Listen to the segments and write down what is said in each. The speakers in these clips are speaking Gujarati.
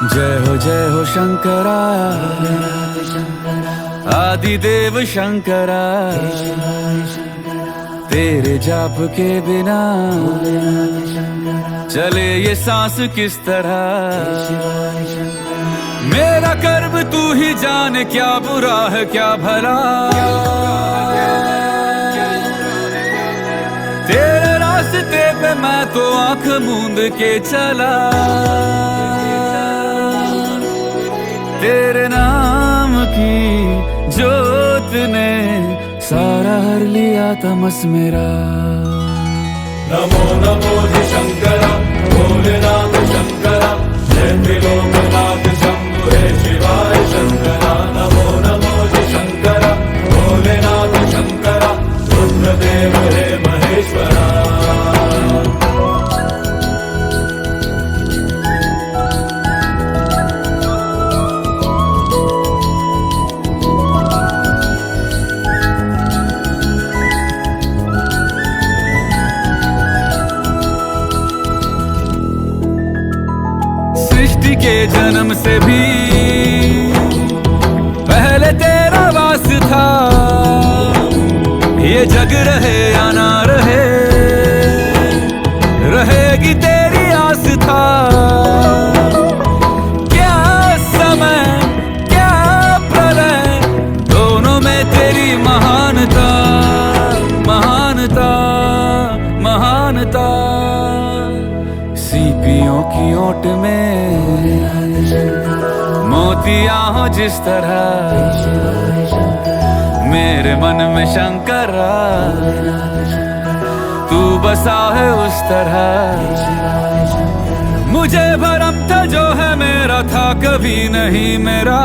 जय हो शंकरा आदिदेव शंकरा तेरे जाप के बिना चले ये सांस किस तरह। मेरा कर्म तू ही जाने क्या बुरा है क्या भला। तेरे रास्ते पे मैं तो आंख मूंद के चला। तेरे नाम की जोत ने सारा हर लिया तमस मेरा। नमो नमो जी शंकरा भोलेनाथ शंकरा जय त्रिलोकनाथ शंभु हे शिवाय शंकरा। नमो नमो जी शंकरा भोलेनाथ शंकरा रुद्रदेव हे महेश्वरा। सृष्टि के जन्म से भी पहले तेरा वास था। ये जग रहे या ना रहे रहेगी तेरी आस था। क्या समय क्या प्रलय दोनों में तेरी महानता महानता महानता। सीपियों की ओट में मोतियां हो जिस तरह मेरे मन में शंकरा तू बसा है उस तरह। मुझे भरम था जो है मेरा था कभी नहीं मेरा।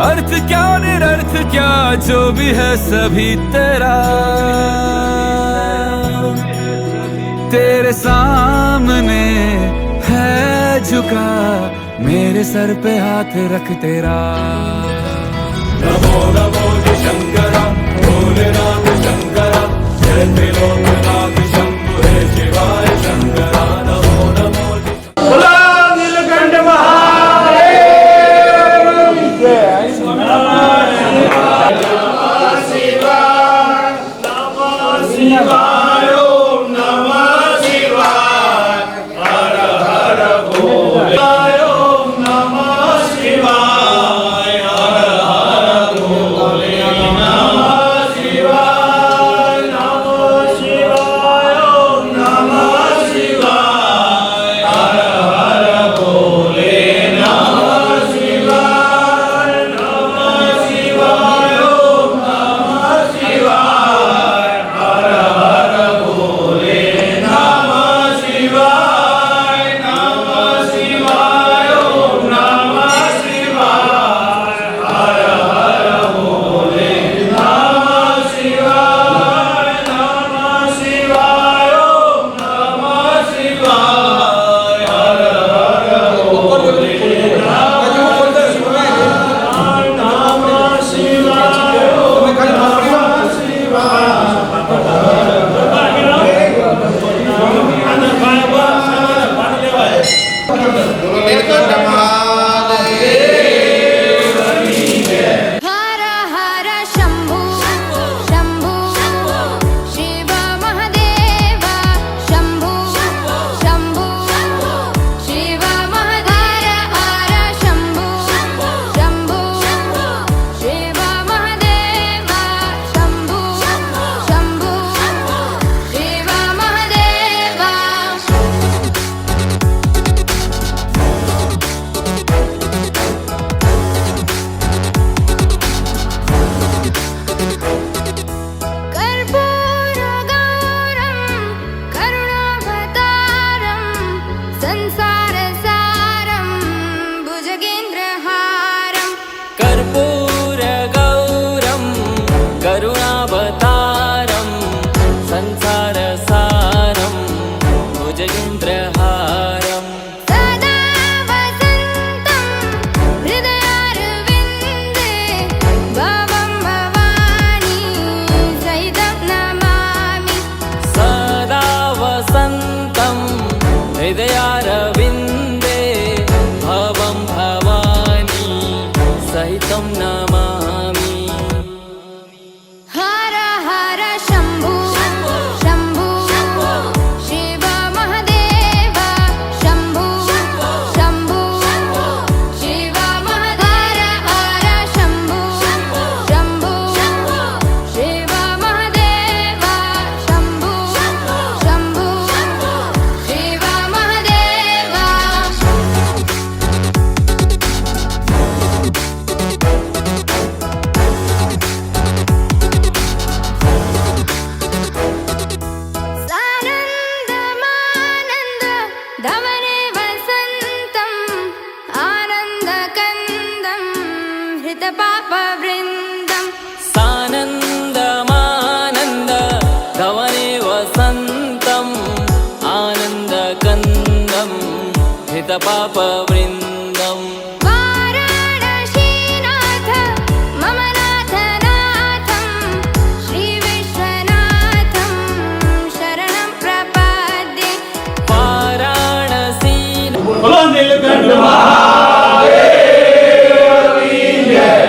अर्थ क्या निरर्थ क्या जो भी है सभी तेरा। तेरे सामने है झुका मेरे सर पे हाथ रख तेरा। नमो नमो जी शंकरा भोलेनाथ शंकरा जय त्रिलोकनाथ शंभु हे शिवाय शंकरा। नमो नमो जी बोला नीलकंठ महादेव जय। नमः शिवाय नमः शिवाय ओम नमः शिवाय हर हर भोले ओम नमः शिवाय तं नमामि। हर हर शम्भु शम्भु शिव महादेव शम्भु शम्भु शिव महादेव हर शम्भु शम्भु शिव महादेव शम्भु शम्भु शिव महादेव। सानन्दमानन्द धवने वसन्तम् आनन्दकन्दं हृतपापवृन्दम्। सानन्दमानन्द धवने वसन्तम् आनन्दकन्दं हितपापवृन्दम्। वाराणसीनाथ मम नाथनाथं श्रीविश्वनाथं शरणं प्रपद्ये। वाराणसी बोलो नीलकंठ महादेव की जय।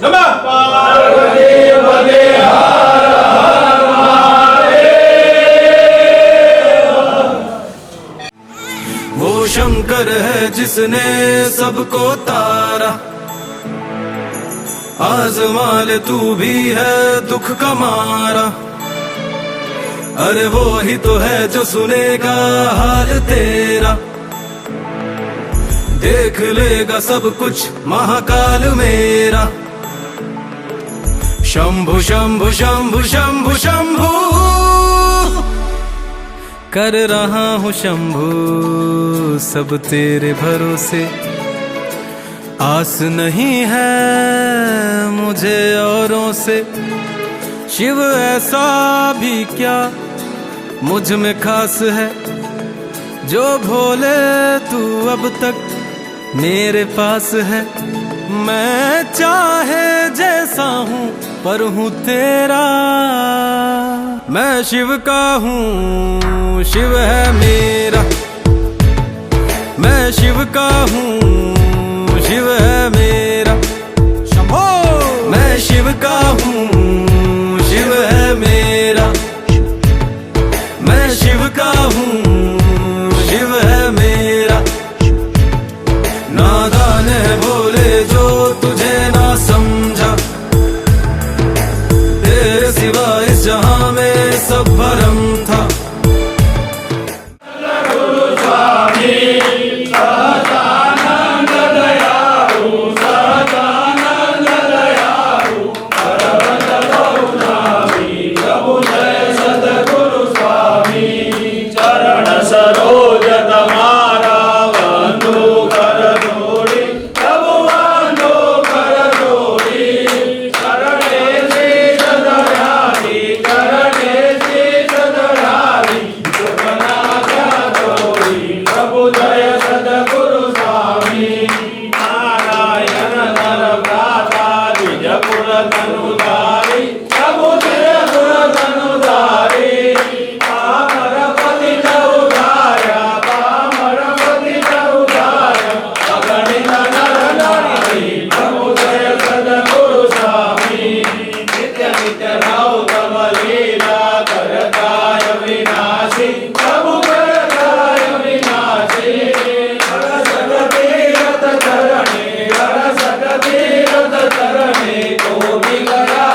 नमः पार्वती पते हर हर महादेव। वो शंकर है जिसने सबको तारा, आजमा ले तू भी है दुख का मारा। अरे वो ही तो है जो सुनेगा हाल तेरा, देख लेगा सब कुछ महाकाल मेरा। शंभु शंभु शंभु शंभु शंभु कर रहा हूँ शंभु सब तेरे भरोसे। आस नहीं है मुझे औरों से, शिव ऐसा भी क्या मुझ में खास है, जो भोले तू अब तक मेरे पास है। मैं चाहे जैसा हूँ पर हूँ तेरा, मैं शिव का हूँ शिव है मेरा। मैं शिव का हूँ शिव है मेरा। शंभो मैं शिव का हूँ शिव है मेरा। मैं शिव का हूँ शिव है मेरा। नादान है बोले जो तुझे ना समझा, तेरे सिवा इस जहां में सब भरम था। चरण सरोज तुम्हारा बंधु कर जोड़ी, प्रभु बंधु कर जोड़ी। शरणे शीश दयाली, शरणे शीश दयाली, सुखनाथ जोड़ी। प्रभु जय सद्गुरु स्वामी, नारायण नर भ्राता विजयपुर धनुधारी। प्रभु जय पुर धनुधारी, पामरपति चौधार्य, पामरपति चौधार्य। अगणित नर नारी, प्रभु जय सद्गुरु स्वामी। नित्य नित्य राव तव लीला, करताय विनाशी। प्रभु करताय विनाशी, हरसत तीरथ चरणे, हरसत तीरथ चरणे। कोटि गया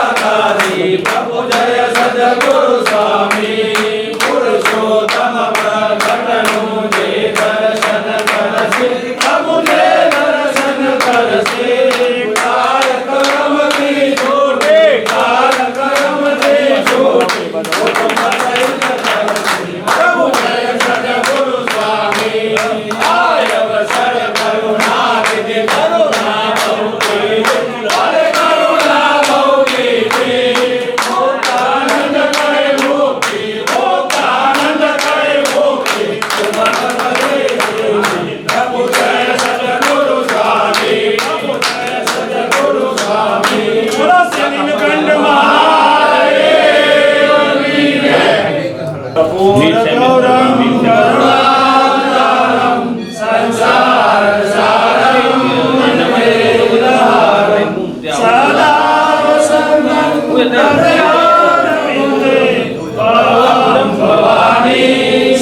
कल्याणविन्दे त्वां भवानी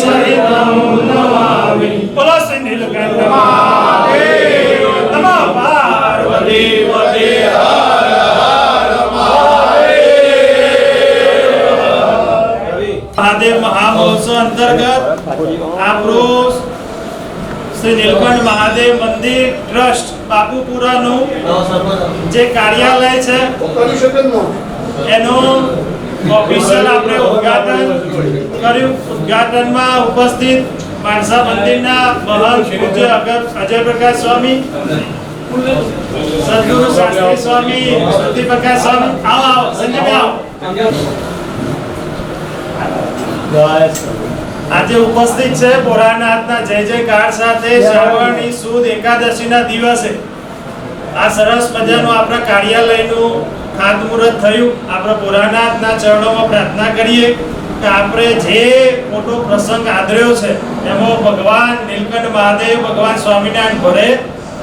सहितं नमामि। बोलो श्री नीलकंठ महादेव नमः पार्वती पते हर हर महादेव महामहोत्सव अंतर्गत આપણું શ્રી નીલકંઠ મહાદેવ મંદિર ટ્રસ્ટ બાપુપુરાનું જે કાર્યાલય છે એનું ઓફિશિયલ આપણે ઉદ્ઘાટન કર્યું। ઉદ્ઘાટનમાં ઉપસ્થિત માણસા મંદિરના મહંત પૂજ્ય અજય પ્રકાશ સ્વામી, સદગુરુ શાસ્ત્રી સ્વામી, શ્રુતિ પ્રકાશ સ્વામી, આવો આવો સંજય આવો। આજે ઉપસ્થિત છે ભોળાનાથના જય જયકાર સાથે શ્રાવણની સુદ એકાદશીના દિવસે આ સરસ મજાનું આપણા કાર્યાલયનું ખાતમુહૂર્ત થયું। આપણે ભોળાનાથના ચરણોમાં પ્રાર્થના કરીએ કે આપણે જે મોટો પ્રસંગ આદર્યો છે એમાં ભગવાન નીલકંઠ મહાદેવ, ભગવાન સ્વામિનારાયણ ભરે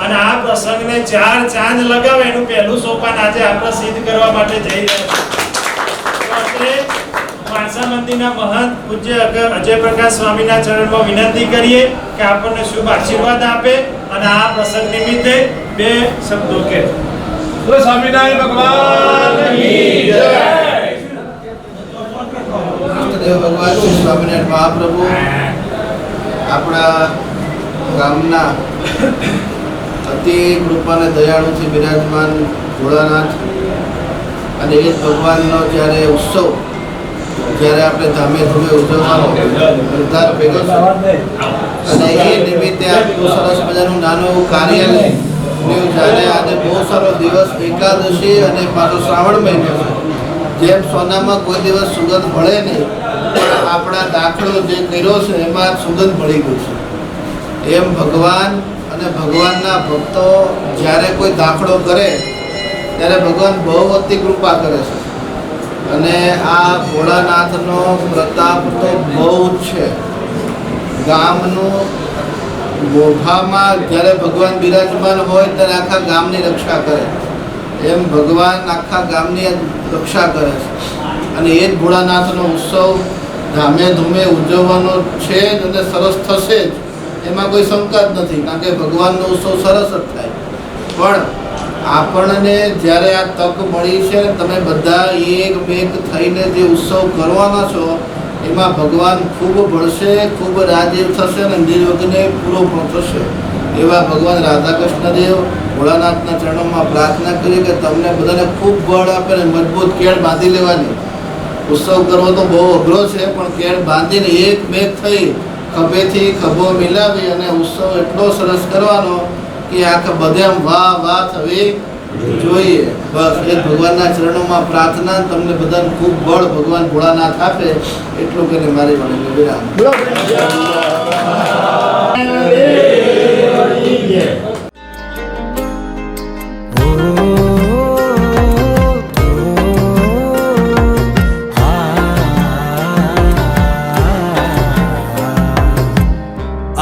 અને આ પ્રસંગને 4 ચાંદ લગાવે એનું પહેલું સોપાન આજે આપણે સિદ્ધ કરવા માટે જઈ રહ્યા છીએ। માણસા મંદિરના મહંત પૂજ્ય અજય પ્રકાશ સ્વામીના ચરણમાં વિનંતી કરીએ કે આપણને શુભ આશીર્વાદ આપે અને આ પ્રસંગ નિમિત્તે 2 શબ્દો કહે। બોલો સ્વામિનારાયણ ભગવાનની જય। દેવ ભગવાન શ્રી સ્વામિનારાયણ મહાપ્રભુ આપણા ગામના અતિ કૃપા અને દયાળુથી બિરાજમાન ભોળાનાથ અને એ જ ભગવાનનો જ્યારે ઉત્સવ જ્યારે આપણે ધામે ધૂમે ઉજવવાનો નિર્ધાર કર્યો છે અને એ નિમિત્તે આપણું સરસ મજાનું નાનું એવું કાર્યાલય જ્યારે આજે બહુ સારો દિવસ એકાદશી અને પાછો શ્રાવણ મહિનો છે। જેમ સોનામાં કોઈ દિવસ સુગંધ મળે નહીં પણ આપણા દાખલો જે કર્યો છે એમાં સુગંધ મળી ગયું છે। એમ ભગવાન અને ભગવાનના ભક્તો જ્યારે કોઈ દાખલો કરે ત્યારે ભગવાન બહુ અતિ કૃપા કરે છે અને આ ભોળાનાથનો પ્રતાપ તો બહુ જ છે। ગામનું મોભામાં જ્યારે ભગવાન બિરાજમાન હોય ત્યારે આખા ગામની રક્ષા કરે એમ ભગવાન આખા ગામની રક્ષા કરે છે અને એ જ ભોળાનાથનો ઉત્સવ ધામે ધૂમે ઉજવવાનો છે જ અને સરસ થશે જ એમાં કોઈ શંકા જ નથી કારણ કે ભગવાનનો ઉત્સવ સરસ જ થાય। પણ આપણને જ્યારે આ તક મળી છે તમે બધા એક મેક થઈને જે ઉત્સવ કરવાના છો એમાં ભગવાન ખૂબ ભળશે, ખૂબ રાજીવ થશે અને નિર્વિઘ્ને પૂરો પણ થશે। એવા ભગવાન રાધાકૃષ્ણદેવ ભોળાનાથના ચરણોમાં પ્રાર્થના કરી કે તમને બધાને ખૂબ બળ આપે અને મજબૂત કેળ બાંધી લેવાની। ઉત્સવ કરવો તો બહુ અઘરો છે પણ કેળ બાંધીને એક મેક થઈ ખભેથી ખભો મિલાવી અને ઉત્સવ એટલો સરસ કરવાનો કે આખા બધે આમ વાહ વાહ થવી જોઈએ। બસ એ ભગવાનના ચરણોમાં પ્રાર્થના તમને બધાને ખૂબ બળ ભગવાન ભોળાનાથ આપે એટલું કરીને મારી મને વિરામ।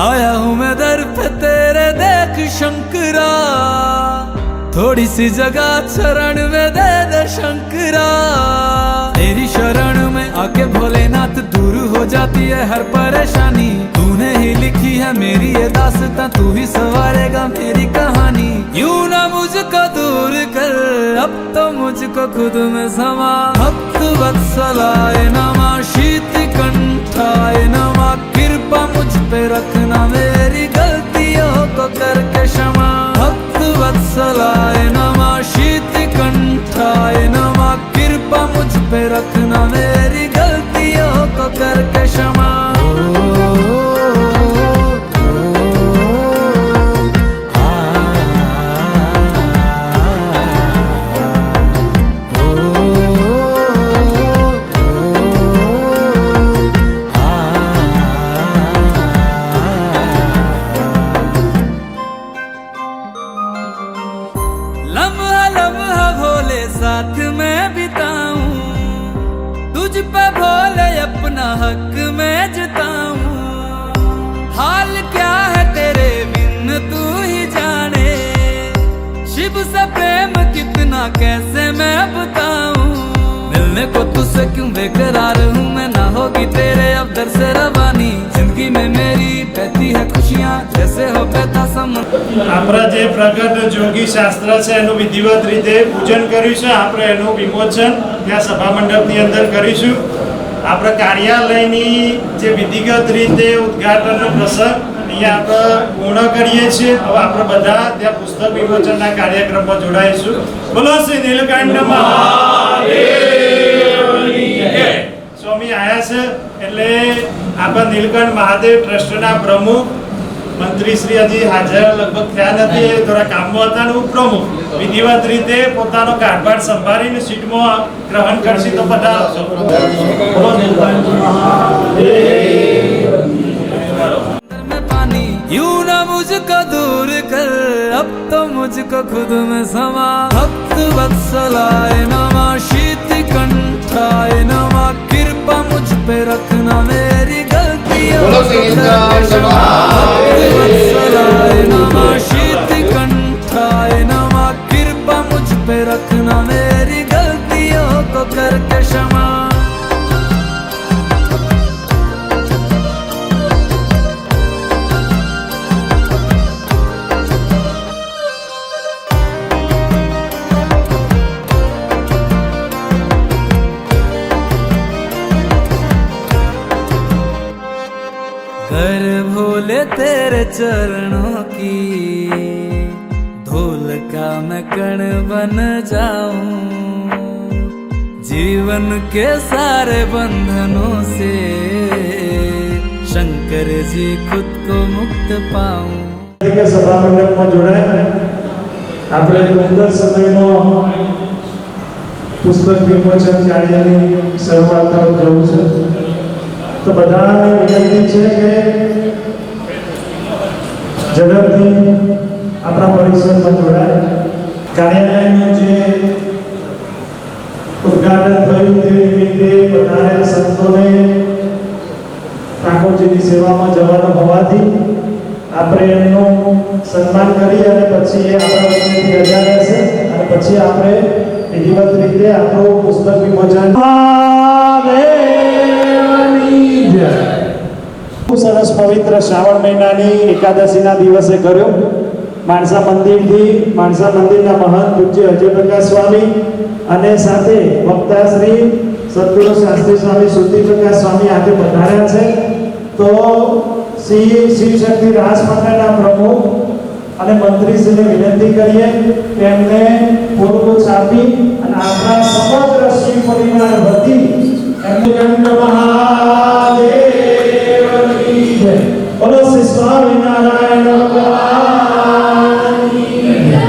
आया हूँ मैं दर पे तेरे देख शंकरा, थोड़ी सी जगह शरण में दे दे शंकरा। तेरी शरण में आके भोलेनाथ दूर हो जाती है हर परेशानी। तूने ही लिखी है मेरी ये दास्तां, तू ही संवारेगा मेरी कहानी। यूं ना मुझको दूर कर, अब तो मुझको खुद में समा। भक्त वत्सलाय नमः, शीत कंठाय नमः। कृपा मुझ पे रखना, मेरी गलतियों को करके क्षमा। भक्त वत्सलाय नमः, शीत कंठाय नमः। कृपा मुझ पे रखना, मेरी गलतियों को करके क्षमा। लम्हा लम्हा भोले साथ में बिताऊं, तुझ पे भोले अपना हक में जताऊं। हाल क्या है तेरे बिन तू ही जाने, शिव से प्रेम कितना कैसे मैं बताऊं। अंदर से रवानी जिंदगी में मेरी बहती है खुशियाँ जैसे हो बहता समुद्र આપણા જે પ્રગટ જોગી શાસ્ત્ર છે એનું વિધિવત રીતે પૂજન કર્યું છે. આપણે એનું વિમોચન ત્યાં સભા મંડપની અંદર કરીશું. આપણા કાર્યાલયની જે વિધિગત રીતે ઉદ્ઘાટનનો પ્રસંગ અહીંયા આપણે પૂર્ણ કરીએ છીએ. હવે આપણે બધા ત્યાં પુસ્તક વિમોચનના કાર્યક્રમમાં જોડાઈશું. બોલો શ્રી નીલકંઠ મહાદેવની જય. સ્વામી આયા છે એટલે આપણા નીલકંઠ મહાદેવ ટ્રસ્ટના પ્રમુખ મંત્રી શ્રી હજી હાજર લગભગ થયા નથી, થોડા કામમાં હતા ને ઉપપ્રમુખ વિધિવત રીતે પોતાનો કારભાર સંભાળીને સીટમાં ગ્રહણ કરશે. તો પધારો છો. બોલો નીલકંઠ में पानी यूं ना मुझको दूर कर अब तो मुझको खुद में समा भक्त वत्सलाय नमः शीत कंठाय नमः कृपा मुझ पे रखना मेरी गलतियों बोलो श्री को गणेश क्षमा। महादेव भक्त वत्सलाय नमः शीत कंठाय नमः कृपा मुझ पे रखना मेरी गलतियों को करके क्षमा। कर भोले तेरे चरणों की धूल का मैं कण बन जाऊं जीवन के सारे बंधनों से शंकर जी खुद को मुक्त पाऊं। કે સભા મંડપમાં જોડાય આપણે સુંદર સમયમાં પુસ્તક વિમોચન કાર્યની શરૂઆત તરફ જવું છે. તો બધાને વિનંતી છે કે ઝડપથી આપણા પરિસરમાં જોડાય. કાર્યાલયનું જે ઉદ્ઘાટન થયું તે નિમિત્તે વધારે સંતોને ઠાકોરજીની સેવામાં જવાનું હોવાથી આપણે એમનું સન્માન કરી અને પછી એ આપણા વચ્ચેથી રજા લેશે અને પછી આપણે વિધિવત રીતે આપણું પુસ્તક વિમોચન. ખૂબ સરસ પવિત્ર શ્રાવણ મહિનાની એકાદશીના દિવસે કર્યો. માણસા મંદિરના મહંત પૂજ્ય અજય પ્રકાશ સ્વામી અને સાથે વક્તા શ્રી સદગુરુ શાસ્ત્રી સ્વામી શુદ્ધિ પ્રકાશ સ્વામી આજે પધાર્યા છે. તો શ્રી શિવ શક્તિ રાસ મંડળના પ્રમુખ અને મંત્રીશ્રીને વિનંતી કરીએ કે એમને પૂર્વજ આપી અને આપણા સમગ્ર શિવ પરિવાર વતી એમને ગણ્ય મહાદેવની જય. બોલો શ્રી સ્વામિનારાયણ ભગવાનની જય.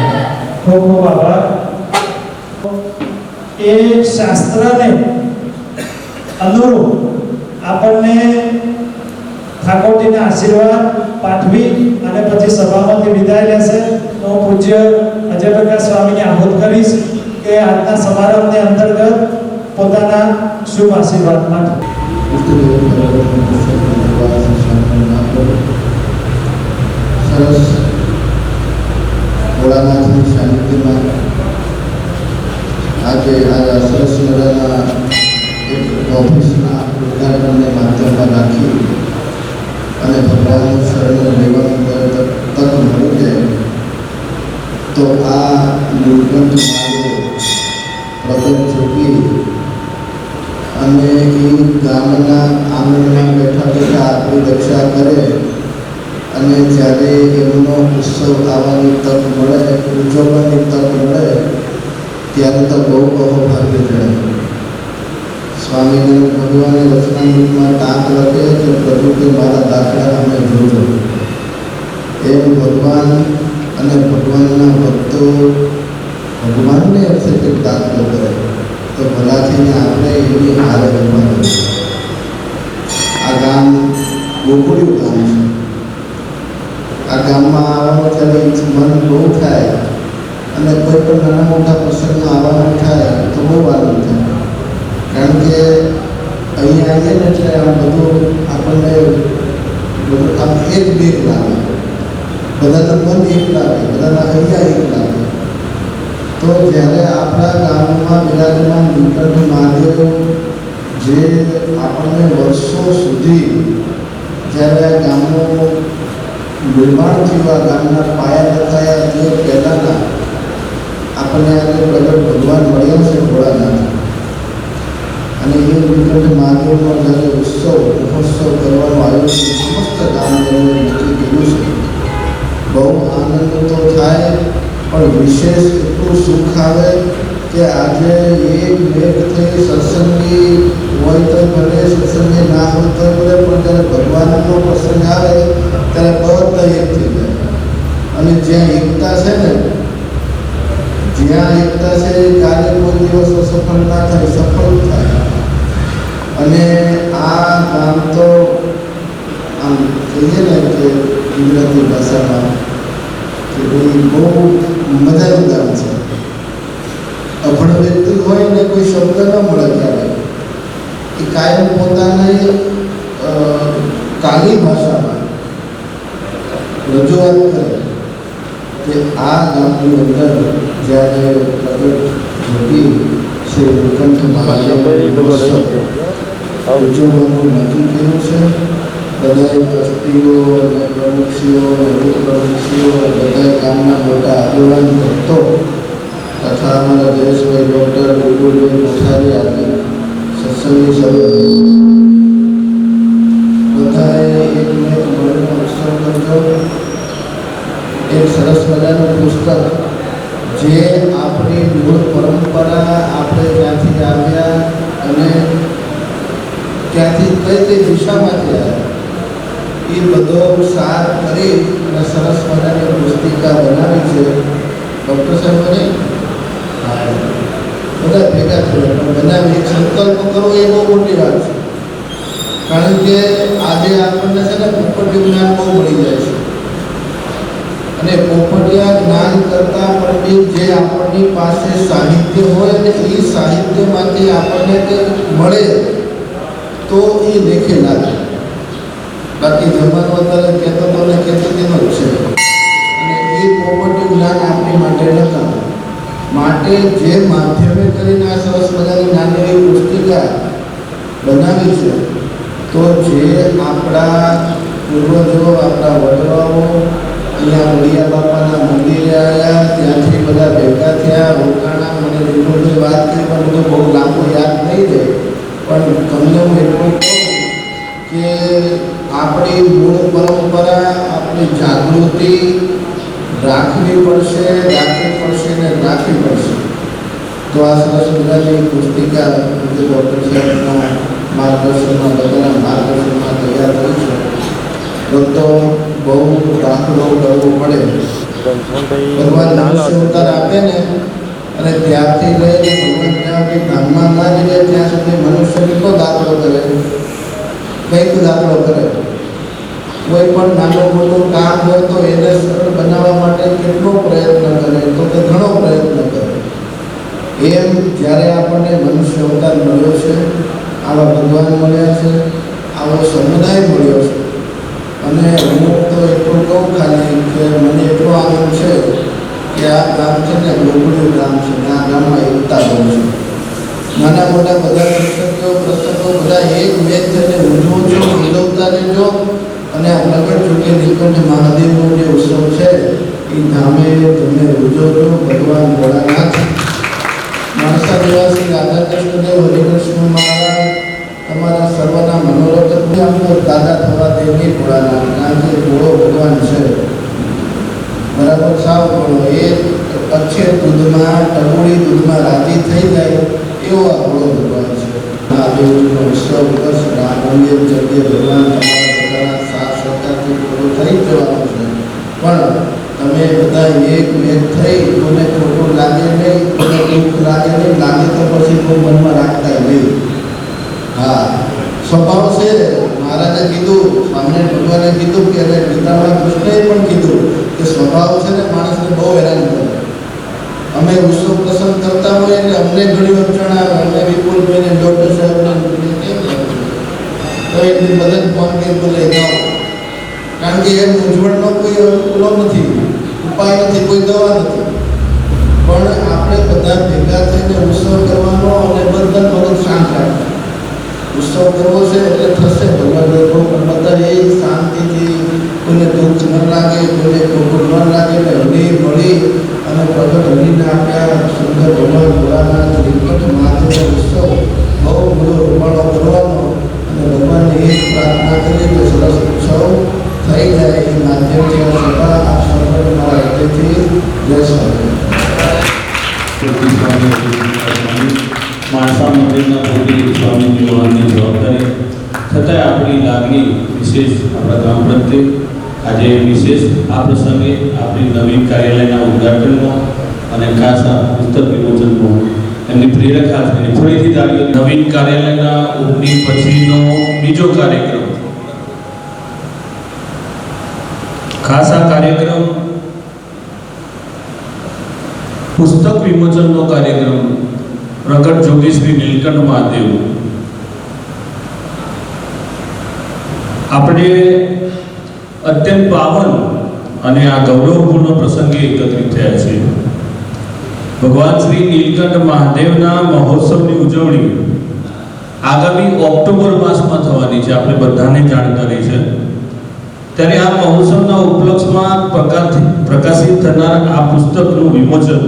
ખૂબ ખૂબ આભાર. એ શાસ્ત્રને અનુરૂપ આપણને ઠાકોરજીના આશીર્વાદ પાઠવી અને પછી સભામાંથી વિદાય લેશે. તો પૂજ્ય અજય પ્રકાશ સ્વામીને આહુત કરીશ કે આજના સમારંભને અંતર્ગત પોતાના શુભ આશીર્વાદ માટે. સરસ ભોળાનાથની સાનિધ્યમાં આજે આ સરસ મજાના એક ઓફિસના ઉદ્ઘાટનને માધ્યમમાં રાખી અને ભગવાનનું શરણ લેવાનું તક મળી જાય તો આ નીલકંઠ મહાદેવ પ્રગટ જોગી અને એ ગામના આંગણમાં બેઠા બેઠા આપણી રક્ષા કરે અને જ્યારે એમનો ઉત્સવ આવવાની તક મળે, ઉજવવાની તક મળે ત્યારે તો બહુ ભાગ્ય જણાય. સ્વામિનારાયણ ભગવાને રચનામૃતમાં ટાંક લખે કે પ્રભુ કે મારા દાખલા અમે જોજો. એમ ભગવાન અને ભગવાનના ભક્તો ભગવાનને અર્થે કંઈક દાખલો કરે તો ભલાથીને આપણે એની હારે રમવાનું. આ ગામ ગોકુળિયું ગામ છે. આ ગામમાં આવવાનું ત્યારે મન બહુ થાય અને કોઈ પણ નાના મોટા પ્રસંગમાં આવવાનું થાય તો બહુ આનંદ થાય. કારણ કે અહીંયા આવીએ ને એટલે આ બધું આપણને બધું આમ એક બેગ લાગે, બધાના મન એક લાગે, બધાના અહીંયા એક લાગે. તો જ્યારે આપણા ગામમાં બિરાજમાન નીલકંઠ મહાદેવ જે આપણને વર્ષો સુધી જ્યારે આ ગામનું નિર્માણ થયું, આ ગામના પાયા નખાયા તે પહેલાંના આપણને આજે પ્રગટ ભગવાન મળ્યા છે ભોળાનાથ. અને એ નીલકંઠ મહાદેવનો જ્યારે ઉત્સવ મહોત્સવ કરવાનું આયોજન સમસ્ત ગામજનોએ નક્કી કર્યું છે. બહુ આનંદ તો થાય, પણ વિશેષ એટલું સુખ આવે કે આજે એક મેઘ થઈ સત્સંગી હોય તો ભલે, સત્સંગી ના હોય તો ભલે, પણ જ્યારે ભગવાનનો પ્રસંગ આવે ત્યારે બધા એક થઈ જાય. અને જ્યાં એકતા છે ને, જ્યાં એકતા છે એ કાર્ય કોઈ દિવસ અસફળ ના થાય, સફળ થાય. અને આ ગામ તો આમ કહીએ ને કે ગુજરાતી ભાષામાં કે ભાઈ બહુ મજાનું ગામ છે. અભણ વ્યક્તિ હોય ને કોઈ શબ્દ ન મળે ત્યારે એ કાયમ પોતાની કાલી ભાષામાં રજૂઆત કરે કે આ ગામની અંદર જ્યારે પ્રગટ જોગી શ્રી નીલકંઠ મહાદેવ ઉજવવાનું નક્કી કર્યું છે. બધા ટ્રસ્ટીઓ અને પ્રમુખશ્રીઓ અને ઉપપ્રમુખશ્રીઓ બધા ગામના મોટા આગેવાન ભક્તો તથા અમારા જયેશભાઈ ડૉક્ટર વિપુલભાઈ કોઠારી આદિ સત્સંગી સભ્યો બધાએ એકમેક મળીને ઉત્સવ કરજો. એક સરસ મજાનું પુસ્તક જે આપણી મૂળ પરંપરા, આપણે ક્યાંથી આવ્યા અને ક્યાંથી કઈ કઈ દિશામાંથી આવ્યા એ બધો સાર કરી અને સરસ મજાની પુસ્તિકા બનાવી છે. ડૉક્ટર સાહેબને બધા ભેગા થયા પણ બનાવી એક સંકલ્પ કરવો એ બહુ મોટી વાત છે. કારણ કે આજે આપણને છે ને પોપટિયું જ્ઞાન બહુ મળી જાય છે. અને પોપટિયા જ્ઞાન કરતાં પણ બી જે આપણી પાસે સાહિત્ય હોય ને એ સાહિત્યમાંથી આપણને કંઈક મળે તો એ લેખે લાગે. બાકી જમવાનો અત્યારે કહેતો તો ને કહેતો તેનો જ છે. અને એ પોપટિયું જ્ઞાન આપણી માટે નકામ. માટે જે માધ્યમે કરીને આ સરસ મજાની નાની એવી પુસ્તિકા બનાવી છે, તો જે આપણા પૂર્વજો, આપણા વડવાઓ અહીંયા વડિયા બાપાના મંદિરે આવ્યા, ત્યાંથી બધા ભેગા થયા, રોકાણા. મને વિપુલભાઈ વાત કરી પણ બધું બહુ લાંબુ યાદ નહીં રહે, પણ તમને હું એટલું કહું કે આપણી મૂળ પરંપરા, આપણી જાગૃતિ રાખવી પડશે ને રાખવી પડશે. તો આ સરસ મજાની પુસ્તિકા ડૉક્ટર સાહેબના માર્ગદર્શનમાં, બધાના માર્ગદર્શનમાં તૈયાર થઈ છે. તો બહુ દાખલો કરવો પડે. ભગવાન મનુષ્ય અવતાર આપે ને અને ત્યારથી લઈને ભગવાન ત્યાં કે ધામમાં ના જઈએ ત્યાં સુધી મનુષ્ય કેટલો દાખલો કરે, કંઈક દાખલો કરે. કોઈ પણ નાનું મોટું કામ હોય તો એને સરળ બનાવવા માટે કેટલો પ્રયત્ન કરે, તો કે ઘણો પ્રયત્ન કરે. એમ જ્યારે આપણને મનુષ્ય અવતાર મળ્યો છે, આવા ભગવાન મળ્યા છે, આવો સમુદાય મળ્યો છે. અને હું તો એટલું કહું ખાલી કે મને એટલો આનંદ છે કે આ ગામ છે ને ગોકુળિયું ગામ છે ને આ ગામમાં એકતા બહુ છે. નાના મોટા બધા પ્રસંગો બધા એક મેચ થઈને ઉજવો છો, ઉજવતા રહેજો. અને આ પ્રગટ જોગી નીલકંઠ મહાદેવનો જે ઉત્સવ છે એ ધામે તમે ઉજવજો. ભગવાન ભોળાનાથ, માણસા નિવાસી રાધાકૃષ્ણદેવ, હરિકૃષ્ણ મહારાજ તમારા સર્વના મનોરથ આમ તો દાદા થવા દે નહીં ભોળાનાથ. કારણ કે ભોળો ભગવાન છે, બરાબર સાવ ભોળો. એ અક્ષય દૂધમાં, ટબુડી દૂધમાં રાજી થઈ જાય એવો આ ભોળો ભગવાન છે. મહાદેવનો ઉત્સવ વર્ષ રામોલ્ય જગ્યાએ ભગવાન તમારા સાથ સહકારથી પૂરો થઈ જવાનો છે. પણ તમે બધા એક થઈ, કોને ખોટું લાગે નહીં, કોને દુઃખ લાગે નહીં, લાગે તો પછી કોઈ મનમાં રાખતા નહીં. હા, સ્વભાવ છે. મહારાજે કીધું, સ્વામિનારાયણ ભગવાને કીધું કે અને ગીતામાં કૃષ્ણએ પણ કીધું કે સ્વભાવ છે ને માણસને બહુ હેરાન કરે. અમે ઉત્સવ પ્રસંગ કરતા હોઈએ એટલે અમને ઘણી વાર જણાવે, અમને વિપુલભાઈને, ડૉક્ટર સાહેબને કેમ તો એટલી મદદ ફોન કરી બોલે જાઓ. કારણ કે એ મૂંઝવણનો કોઈ પેલો નથી, ઉપાય નથી, કોઈ દવા નથી. પણ આપણે બધા ભેગા થઈને ઉત્સવ કરવાનો અને બધા મગજ શાંત રાખવા. કરવો છે એટલે થશે. ભગવાન પણ બધા એ શાંતિથી, કોઈને દુઃખ ન લાગે, કોઈને ખોટું ન લાગે ને હળી મળી અને પ્રગટ હરીને આપ્યા સુંદર ભગવાન ભોળાનાથ નિકટ મહાદેવ ઉત્સવ બહુ બધો રૂપાળો કરવાનો અને ભગવાનને એ જ પ્રાર્થના કરીએ કે સરસ ઉત્સવ થઈ જાય એ માધ્યમથી આ સભા આ સફળ મારા હૃદયથી જય સ્વામી. માણસા મંદિરના પોતે સ્વામીની વહાણની જવાબદારી છતાંય આપણી લાગણી વિશેષ આપણા ગામ પ્રત્યે આજે વિશેષ આ પ્રસંગે આપણી નવીન કાર્યાલયના ઉદ્ઘાટનનો અને ખાસ આ પુસ્તક વિમોચનનો એમની પ્રેરક હાજરી ફરીથી તાળીઓ. નવીન કાર્યાલયના ઓપનિંગ પછીનો બીજો કાર્યક્રમ, ખાસ આ કાર્યક્રમ પુસ્તક વિમોચનનો કાર્યક્રમ પ્રગટ જોગી શ્રી નીલકંઠ મહાદેવ. આપણે અત્યંત પાવન અને આ ગૌરવપૂર્ણ પ્રસંગે એકત્રિત થયા છે. ભગવાન શ્રી નીલકંઠ મહાદેવના મહોત્સવની ઉજવણી આગામી ઓક્ટોબર માસમાં થવાની છે, આપણે બધાને જાણકારી છે. ત્યારે આ મહોત્સવના ઉપલક્ષમાં પ્રકાશિત થનાર આ પુસ્તકનું વિમોચન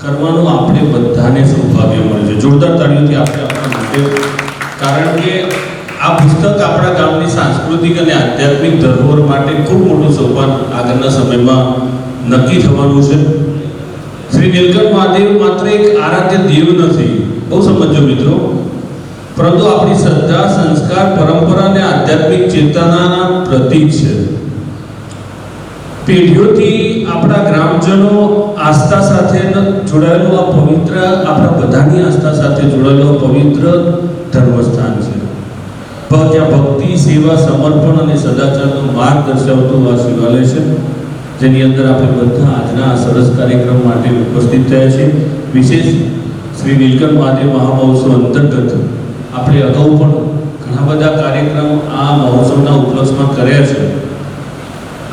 કરવાનું આપણે બધાને સૌભાગ્ય મળે છે. જોરદાર તાળીઓથી આપણે આપણા માટે, કારણ કે આ પુસ્તક આપણા ગામની સાંસ્કૃતિક અને આધ્યાત્મિક ધરોહર માટે ખૂબ મોટું સોપાન આગળના સમયમાં નક્કી થવાનું છે. શ્રી નીલકંઠ મહાદેવ માત્ર એક આરાધ્ય દેવ નથી, બહુ સમજો મિત્રો, પરંતુ આપણી શ્રદ્ધા, સંસ્કાર, પરંપરા અને આધ્યાત્મિક ચેતનાના પ્રતીક છે. પેઢીઓથી આપણા ગ્રામજનો આસ્થા સાથે જોડાયેલું આ પવિત્ર, આપણા બધાની આસ્થા સાથે જોડાયેલું પવિત્ર ધર્મસ્થાન છે. જ્યાં ભક્તિ, સેવા, સમર્પણ અને સદાચારનો માર્ગ દર્શાવતું આ શિવાલય છે, જેની અંદર આપણે બધા આજના આ સરસ કાર્યક્રમ માટે ઉપસ્થિત થયા છે. વિશેષ શ્રી નીલકંઠ મહાદેવ મહામહોત્સવ અંતર્ગત આપણે અગાઉ પણ ઘણા બધા કાર્યક્રમ આ મહોત્સવના ઉપલક્ષમાં કર્યા છે.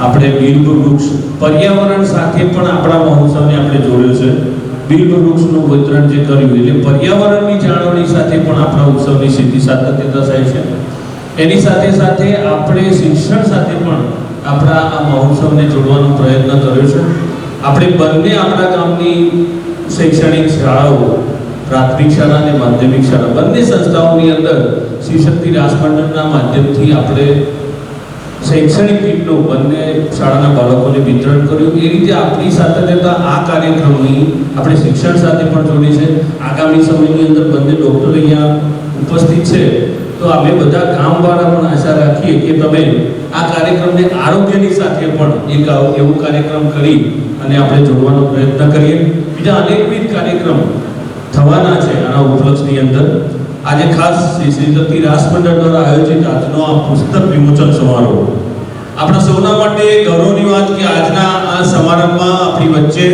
આપણે બિલ્વ વૃક્ષ, પર્યાવરણ સાથે પણ આપણા મહોત્સવને આપણે જોડ્યો છે. બિલ્વ વૃક્ષનું વિતરણ જે કર્યું એટલે પર્યાવરણની જાળવણી સાથે પણ આપણા ઉત્સવની સીધી સાતત્યતા થાય છે. એની સાથે સાથે આપણે શિક્ષણ સાથે પણ આપણા આ મહોત્સવને જોડવાનો પ્રયત્ન કર્યો છે. આપણે બંને આપણા ગામની શૈક્ષણિક શાળાઓ, પ્રાથમિક શાળા અને માધ્યમિક શાળા, બંને સંસ્થાઓની અંદર શિવશક્તિ રાસમંડળના માધ્યમથી આપણે શૈક્ષણિક કીટનું બંને શાળાના બાળકોને વિતરણ કર્યું. એ રીતે આપણી સાતત્યતા આ કાર્યક્રમની આપણે શિક્ષણ સાથે પણ જોડી છે. આગામી સમયની અંદર બંને ડૉક્ટર અહીંયા ઉપસ્થિત છે, તો અમે બધા ગામવાળા પણ આશા રાખીએ કે તમે આ કાર્યક્રમને આરોગ્યની સાથે પણ એક એવું કાર્યક્રમ કરી અને આપણે જોડવાનો પ્રયત્ન કરીએ. બીજા અનેકવિધ કાર્યક્રમ થવાના છે આના ઉપલક્ષની અંદર. આજે ખાસ શ્રી શક્તિ રાસમંડળ દ્વારા આયોજિત આજનો આ પુસ્તક વિમોચન સમારોહ આપણા સૌના માટે ગૌરવની વાત કે આજના આ સમારંભમાં આપણી વચ્ચે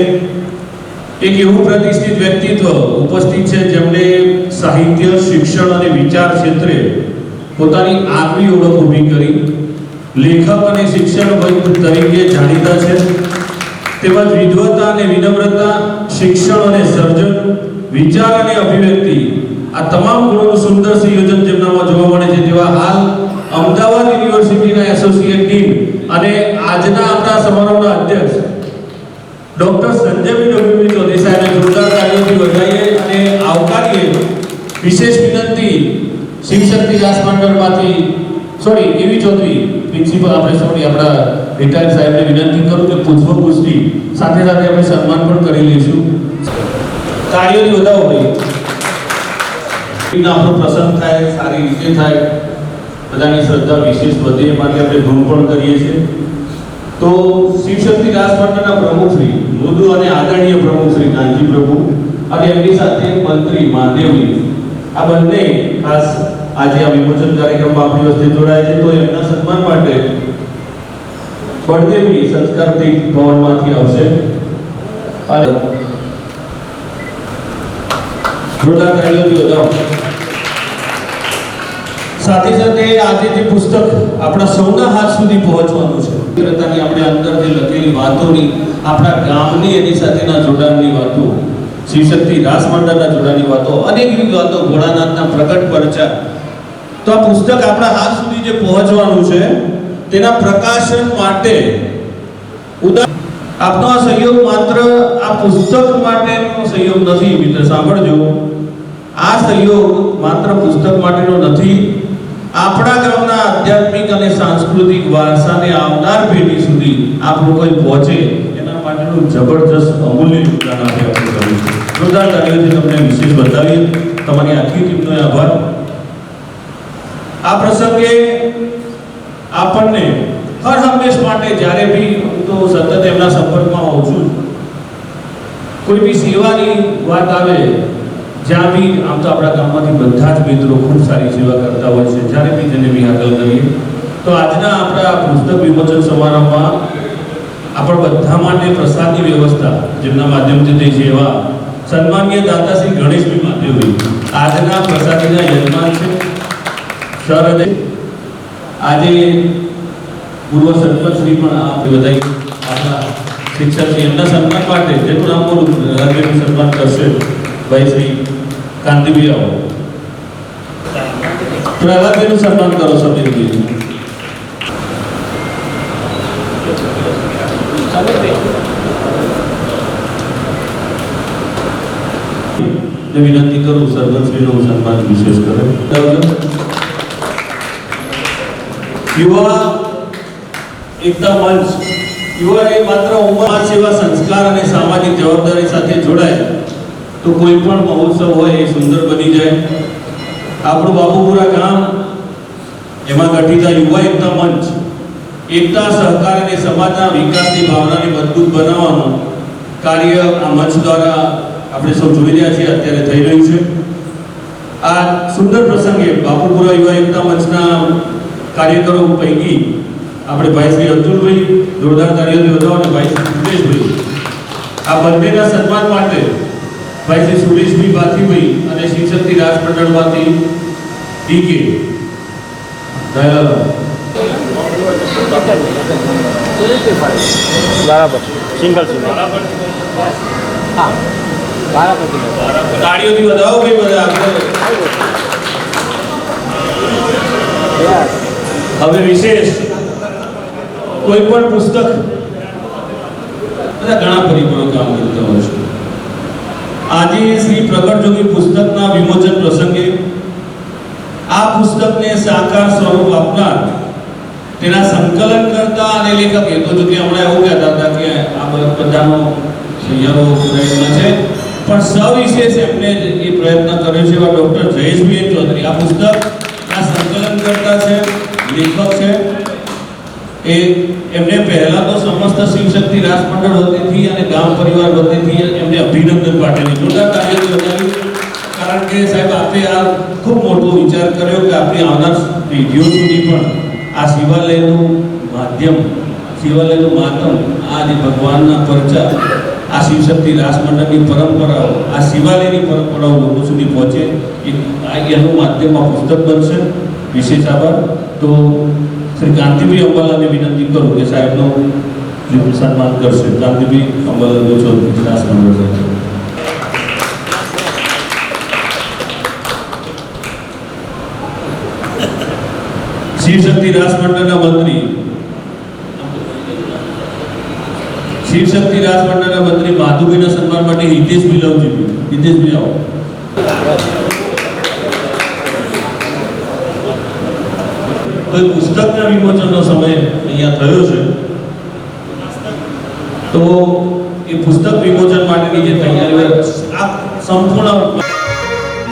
એક એવું પ્રતિષ્ઠિત વ્યક્તિત્વ ઉપસ્થિત છે જેમણે સાહિત્ય, શિક્ષણ અને વિચાર ક્ષેત્રે પોતાની આગવી ઓળખ ઊભી કરી. લેખક અને શિક્ષણ તરીકે જાણીતા છે, તેમજ વિદ્વતા અને વિનમ્રતા, શિક્ષણ અને સર્જન, વિચાર અને અભિવ્યક્તિ, આ તમામ ગુણોનું સુંદર સંયોજન જેમનામાં જોવા મળે છે. તેવા હાલ અમદાવાદ યુનિવર્સિટીના એસોસિએટ ડીન અને આજના આપણા સમારોહના અધ્યક્ષ ડોક્ટર સંજયભાઈ ચૌધરી સાહેબને જોરદાર તાળીઓથી વધાવીએ અને આવકારીએ. વિશેષ વિનંતી શિવશક્તિ રાસમંડળમાંથી એવી ચૌધરી પ્રિન્સિપલ આપણા રિટાયર્ડ સાહેબને વિનંતી કરું કે પુષ્પગુચ્છથી સાથે સાથે આપણે સન્માન પણ કરી લઈશું. તાળીઓથી વધાવો ભાઈ, આપણો પ્રસંગ થાય, સારી રીતે થાય, બધાની શ્રદ્ધા વિશેષ વધે એ માટે આપણે ધૂન પણ કરીએ છીએ. તો શિવશક્તિ રાસમંડળના પ્રમુખ શ્રી મૃદુ અને આદરણીય પ્રમુખ શ્રી કાંજી પ્રભુ અને એમની સાથે મંત્રી મહાદેવજી, આ બંને ખાસ આજે આ વિમોચન કાર્યક્રમમાં આપણી વચ્ચે જોડાયા છે. તો એમના સન્માન માટે બળદેવજી સંસ્કાર ભવનમાંથી આવશે અને જોરદાર તાળીઓથી વધાવો. સાથે સાથે આજે જે પુસ્તક આપણા સૌના હાથ સુધી પહોંચવાનું છે, આપણે અંદર જે લખેલી વાતોની, આપણા ગામની એની સાથેના જોડાણની વાતો, શિવશક્તિ રાસમંડળના જોડાણની વાતો, અનેક વાતો, ભોળાનાથના પ્રગટ પરચા, તો આ પુસ્તક આપણા હાથ સુધી જે પહોંચવાનું છે તેના પ્રકાશન માટે આપનો આ સહયોગ માત્ર આ પુસ્તક માટેનો સહયોગ નથી. મિત્ર સાંભળજો, આ સહયોગ માત્ર પુસ્તક માટેનો નથી. આપણા ગામના આધ્યાત્મિક અને સાંસ્કૃતિક વારસાને આવનાર પેઢી સુધી આપણું કોઈ પહોંચે એના માટેનું જબરજસ્ત અમૂલ્ય યોગદાન આપણે કર્યું છે. જોરદાર તાળીઓથી તમને વિશેષ બતાવીએ. તમારી આખી ટીમનો આભાર. આ પ્રસંગે આપણને હર હંમેશ માટે જ્યારે બી હું તો સતત એમના સંપર્કમાં હોઉં છું, કોઈ બી સેવાની વાત આવે, જ્યાં બી આમ તો આપણા ગામમાંથી બધા જ મિત્રો ખૂબ સારી સેવા કરતા હોય છે, જ્યારે બી જેને બી હાકલ કરીએ તો આજના આપણા પુસ્તક વિમોચન સમારંભમાં આપણા બધા માટે પ્રસાદની વ્યવસ્થા જેમના માધ્યમથી થઈ છે એવા સન્માનીય દાતા શ્રી ગણેશભાઈ માધવભાઈ આજના પ્રસાદીના યજમાન છે. સર આજે પૂર્વ સરપંચ શ્રી પણ આપણે બધાઈ આપણા શિક્ષક શ્રી એમના સન્માન માટે જેનું નામ બોલું પ્રહલાદભાઈનું સન્માન કરશે ભાઈ શ્રી કાંતિભાઈ. આવો પ્રહલાદભાઈનું સન્માન કરો સમીરભાઈ. વિનંતી કરું સરપંચશ્રીનું સન્માન વિશેષ કરે. યુવા એકતા મંચ યુવાને માત્ર ઉંમર સેવા સંસ્કાર અને સામાજિક જવાબદારી સાથે જોડાય તો કોઈ પણ મહોત્સવ હોય એ સુંદર બની જાય. આપણું બાબુપુરા ગામ એમાં ગઠિતા યુવા એકતા મંચ એકતા સહકાર અને સમાજના વિકાસની ભાવનાને મજબૂત બનાવવાનું કાર્ય આ મંચ દ્વારા આપણે સૌ જોઈ રહ્યા છીએ અત્યારે થઈ રહ્યું છે. આ સુંદર પ્રસંગે બાપુપુરા યુવા એકતા મંચના કાર્યકરો પૈકી આપણે ભાઈ શ્રી અતુલભાઈ જોરદાર તાળીઓથી વધાવો અને ભાઈ શ્રી સુરેશભાઈ આ બંનેના સન્માન માટે ભાઈ શ્રી સુરેશભાઈ બાથીભાઈ અને શિવશક્તિ રાજ મંડળમાંથી ડીકે બરાબર સિંગલ હા તાળીઓથી વધાવો ભાઈ બધા. હવે વિશેષ કોઈ પણ પુસ્તક બધા ઘણા પરિબળો કામ કરતા હોય છે. આજે શ્રી પ્રગટ જોગી પુસ્તકના વિમોચન પ્રસંગે આ પુસ્તકને સાકાર સ્વરૂપ આપનાર તેના સંકલન કરતા અને લેખક એ તો જો કે હમણાં એવું કહેતા હતા કે આ બધાનો સહિયારો પ્રયત્ન છે, પણ સવિશેષ એમને એ પ્રયત્ન કર્યો છે એવા ડૉક્ટર જયેશભાઈ ચૌધરી આ પુસ્તકના સંકલન કરતા છે, લેખક છે. એ એમને પહેલા તો સમસ્ત શિવશક્તિ રાજ મંડળ વતીથી અને ગામ પરિવાર વતીથી એમને અભિનંદન પાઠવી જોરદાર તાળીઓથી વધાવી. કારણ કે સાહેબ આપણે આ ખૂબ મોટો વિચાર કર્યો કે આપણી આવનાર પેઢીઓ સુધી પણ આ શિવાલયનું માધ્યમ શિવાલયનું માધ્યમ આ જે ભગવાનના પરચા આ શિવશક્તિ રાસ મંડળની પરંપરાઓ આ શિવાલયની પરંપરાઓ લોકો સુધી પહોંચે એનું માધ્યમ આ પુસ્તક બનશે. વિશેષ આભાર. તો શ્રી કાંતિભાઈ અંબાલાને વિનંતી કરું કે સાહેબનું સન્માન કરશે. કાંતિભાઈ અંબાલાલ ચૌધરી રાસ મંડળ શિવશક્તિ રાસ મંડળના મંત્રી શિવશક્તિ રાસ મંડળના મંત્રી માધુભાઈના સન્માન માટે હિતેશભાઈ લવજી. હિતેશભાઈ આવો. તો પુસ્તકના વિમોચનનો સમય અહીંયા થયો છે, તો એ પુસ્તક વિમોચન માટેની જે તૈયારીઓ આ સંપૂર્ણ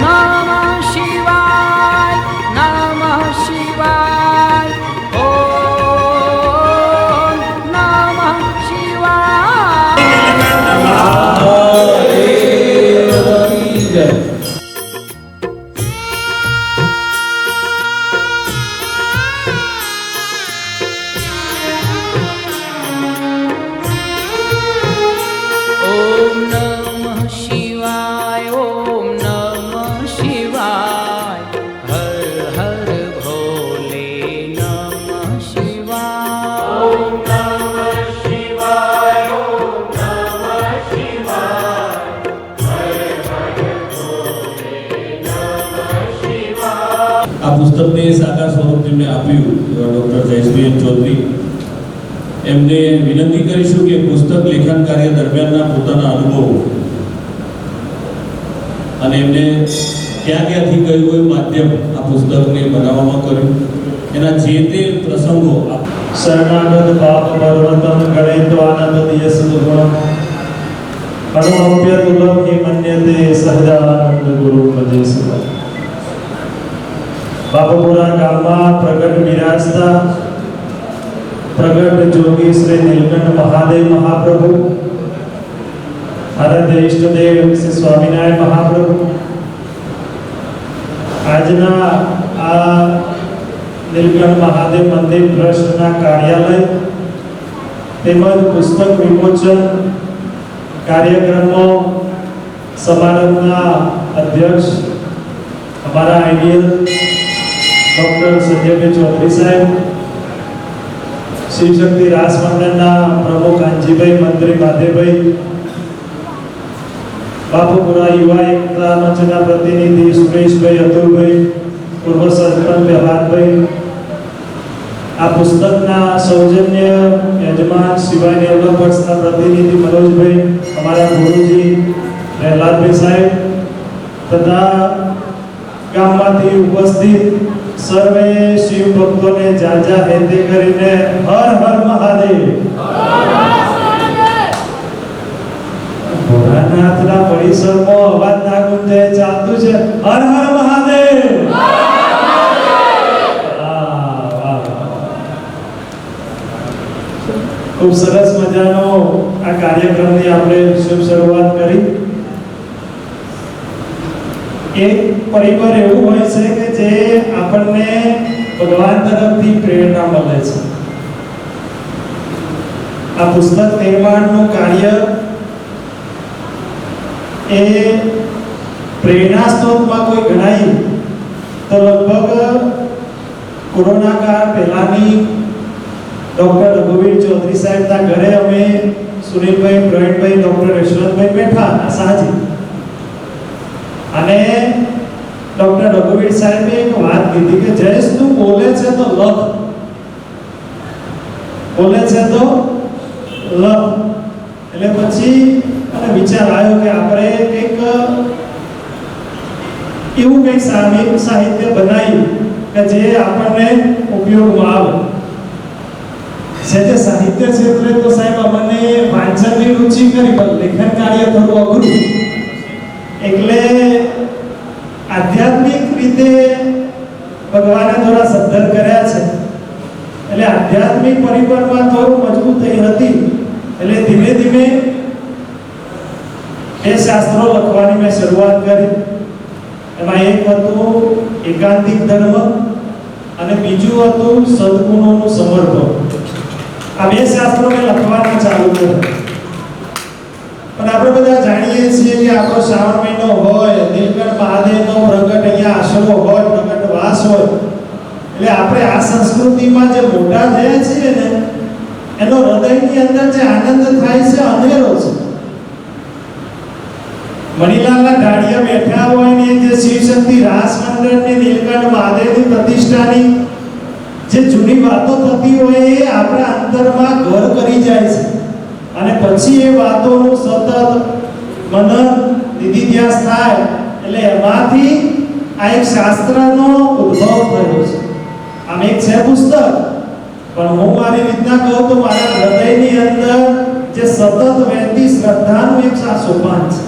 નમઃ શિવાય નમઃ શિવાય ઓમ નમઃ શિવાય. ઓમ નમઃ શિવાય ઓમ નમઃ શિવાય. આ પુસ્તકને સાકાર સ્વરૂપ જેમને આપ્યું એવા ડૉક્ટર જયેશભાઈ ચૌધરી, એમને વિનંતી કરીશું કે પુસ્તક લેખન કાર્ય દરમિયાનના પોતાના અનુભવો અને એમને ક્યાંથી કયું કયું માધ્યમ આ પુસ્તકને બનાવવામાં કર્યું, એના જે તે પ્રસંગો શરણાગત પાપ પર્વતમ ગણિત્વાનંદ દિયસ ગુણમ અનુભવ્ય તુલમ હિમન્યતે સહજાનંદ ગુરુ ભજે સુખ. બાપુપુરા ગામમાં પ્રગટ બિરાજતા પ્રગટ જોગી શ્રી નીલકંઠ મહાદેવ મહાપ્રભુ, આરાધ્ય ઈષ્ટદેવ શ્રી સ્વામિનારાયણ મહાપ્રભુ, આજના આ નીલકંઠ મહાદેવ મંદિર ટ્રસ્ટના કાર્યાલય તેમજ પુસ્તક વિમોચન કાર્યક્રમો સમારંભના અધ્યક્ષ અમારા આઈડિયલ ડૉક્ટર સંજયભાઈ ચૌધરી સાહેબ, શિવશક્તિ રાસ મંડળના પ્રમુખ કાંજીભાઈ, મંત્રી માધેભાઈ, બાપુપુરા યુવા એકતા મંચના પ્રતિનિધિ સુરેશભાઈ, અતુલભાઈ, પૂર્વ સરપંચ પ્રહલાદભાઈ, આ પુસ્તકના સૌજન્ય યજમાન શિવાય ડેવલપર્સના પ્રતિનિધિ મનોજભાઈ, અમારા ગુરુજી પ્રહલાદભાઈ સાહેબ તથા ગામમાંથી ઉપસ્થિત સર્વે શિવ ભક્તોને જાજા હેતે કરીને હર હર મહાદેવ. ભોળાનાથના પરિસરમાં અવાજ ના ગુંજે, ચાલતું છે હર હર મહાદેવ. ખૂબ સરસ મજાનો આ કાર્યક્રમની આપણે શુભ શરૂઆત કરી. એક પરિબળ એવું હોય છે કે જે આપણને ભગવાન તરફથી પ્રેરણા મળે છે. આ પુસ્તક નિર્માણનું કાર્ય એ પ્રેરણા સ્ત્રોતમાં કોઈ ગણાય તો લગભગ કોરોના કાળ પહેલાની ડૉક્ટર રઘુવીર ચૌધરી સાહેબના ઘરે અમે સુનિલભાઈ, પ્રવીણભાઈ, ડૉક્ટર યશવંતભાઈ બેઠા સાજી, અને ડૉક્ટર રઘુવીર સાહેબે એક વાત કીધી કે જયેશ તું બોલે છે તો લખ, બોલે છે તો લખ. એટલે પછી મને વિચાર આવ્યો કે આપણે એક એવું કંઈક સાહિત્ય બનાવ્યું કે જે આપણને ઉપયોગમાં આવે. જે સાહિત્ય ક્ષેત્રે તો સાહેબ અમને વાંચનની રુચિ કરી, પણ લેખન કાર્ય થોડું અઘરું, એટલે આધ્યાત્મિક રીતે ભગવાને થોડા સદ્ધર કર્યા છે, એટલે આધ્યાત્મિક પરિબળમાં થોડું મજબૂત થઈ હતી. એટલે ધીમે ધીમે એ શાસ્ત્રો લખવાની મેં શરૂઆત કરી. એમાં એક હતું એકાંતિક ધર્મ અને બીજું હતું સદગુણોનું સમર્પણ. આ બે શાસ્ત્રો મેં લખવાનું ચાલુ કર્યું. પણ આપણે બધા જાણીએ છીએ કે આપણો શ્રાવણ મહિનો હોય, નીલકંઠ મહાદેવનો પ્રગટ અહીંયા આશ્રમો હોય, પ્રગટ વાસ હોય, એટલે આપણે આ સંસ્કૃતિમાં જે મોટા થયા છીએ ને એનો હૃદયની અંદર જે આનંદ થાય છે અનેરો છે. મણીલાલના ઢાળિયા બેઠા હોય ને જે શિવશક્તિ રાસ મંડળની નીલકંઠ મહાદેવની પ્રતિષ્ઠાની જે જૂની વાતો થતી હોય એ આપણા અંતરમાં ઘર કરી જાય છે, અને પછી એ વાતોનું સતત મનન નિધિધ્યાસ થાય. એટલે એમાંથી આ એક શાસ્ત્રનો ઉદ્ભવ થયો છે. આમ એક છે પુસ્તક, પણ હું મારી રીતના કહું તો મારા હૃદયની અંદર જે સતત વહેતી શ્રદ્ધાનું એક સોપાન છે.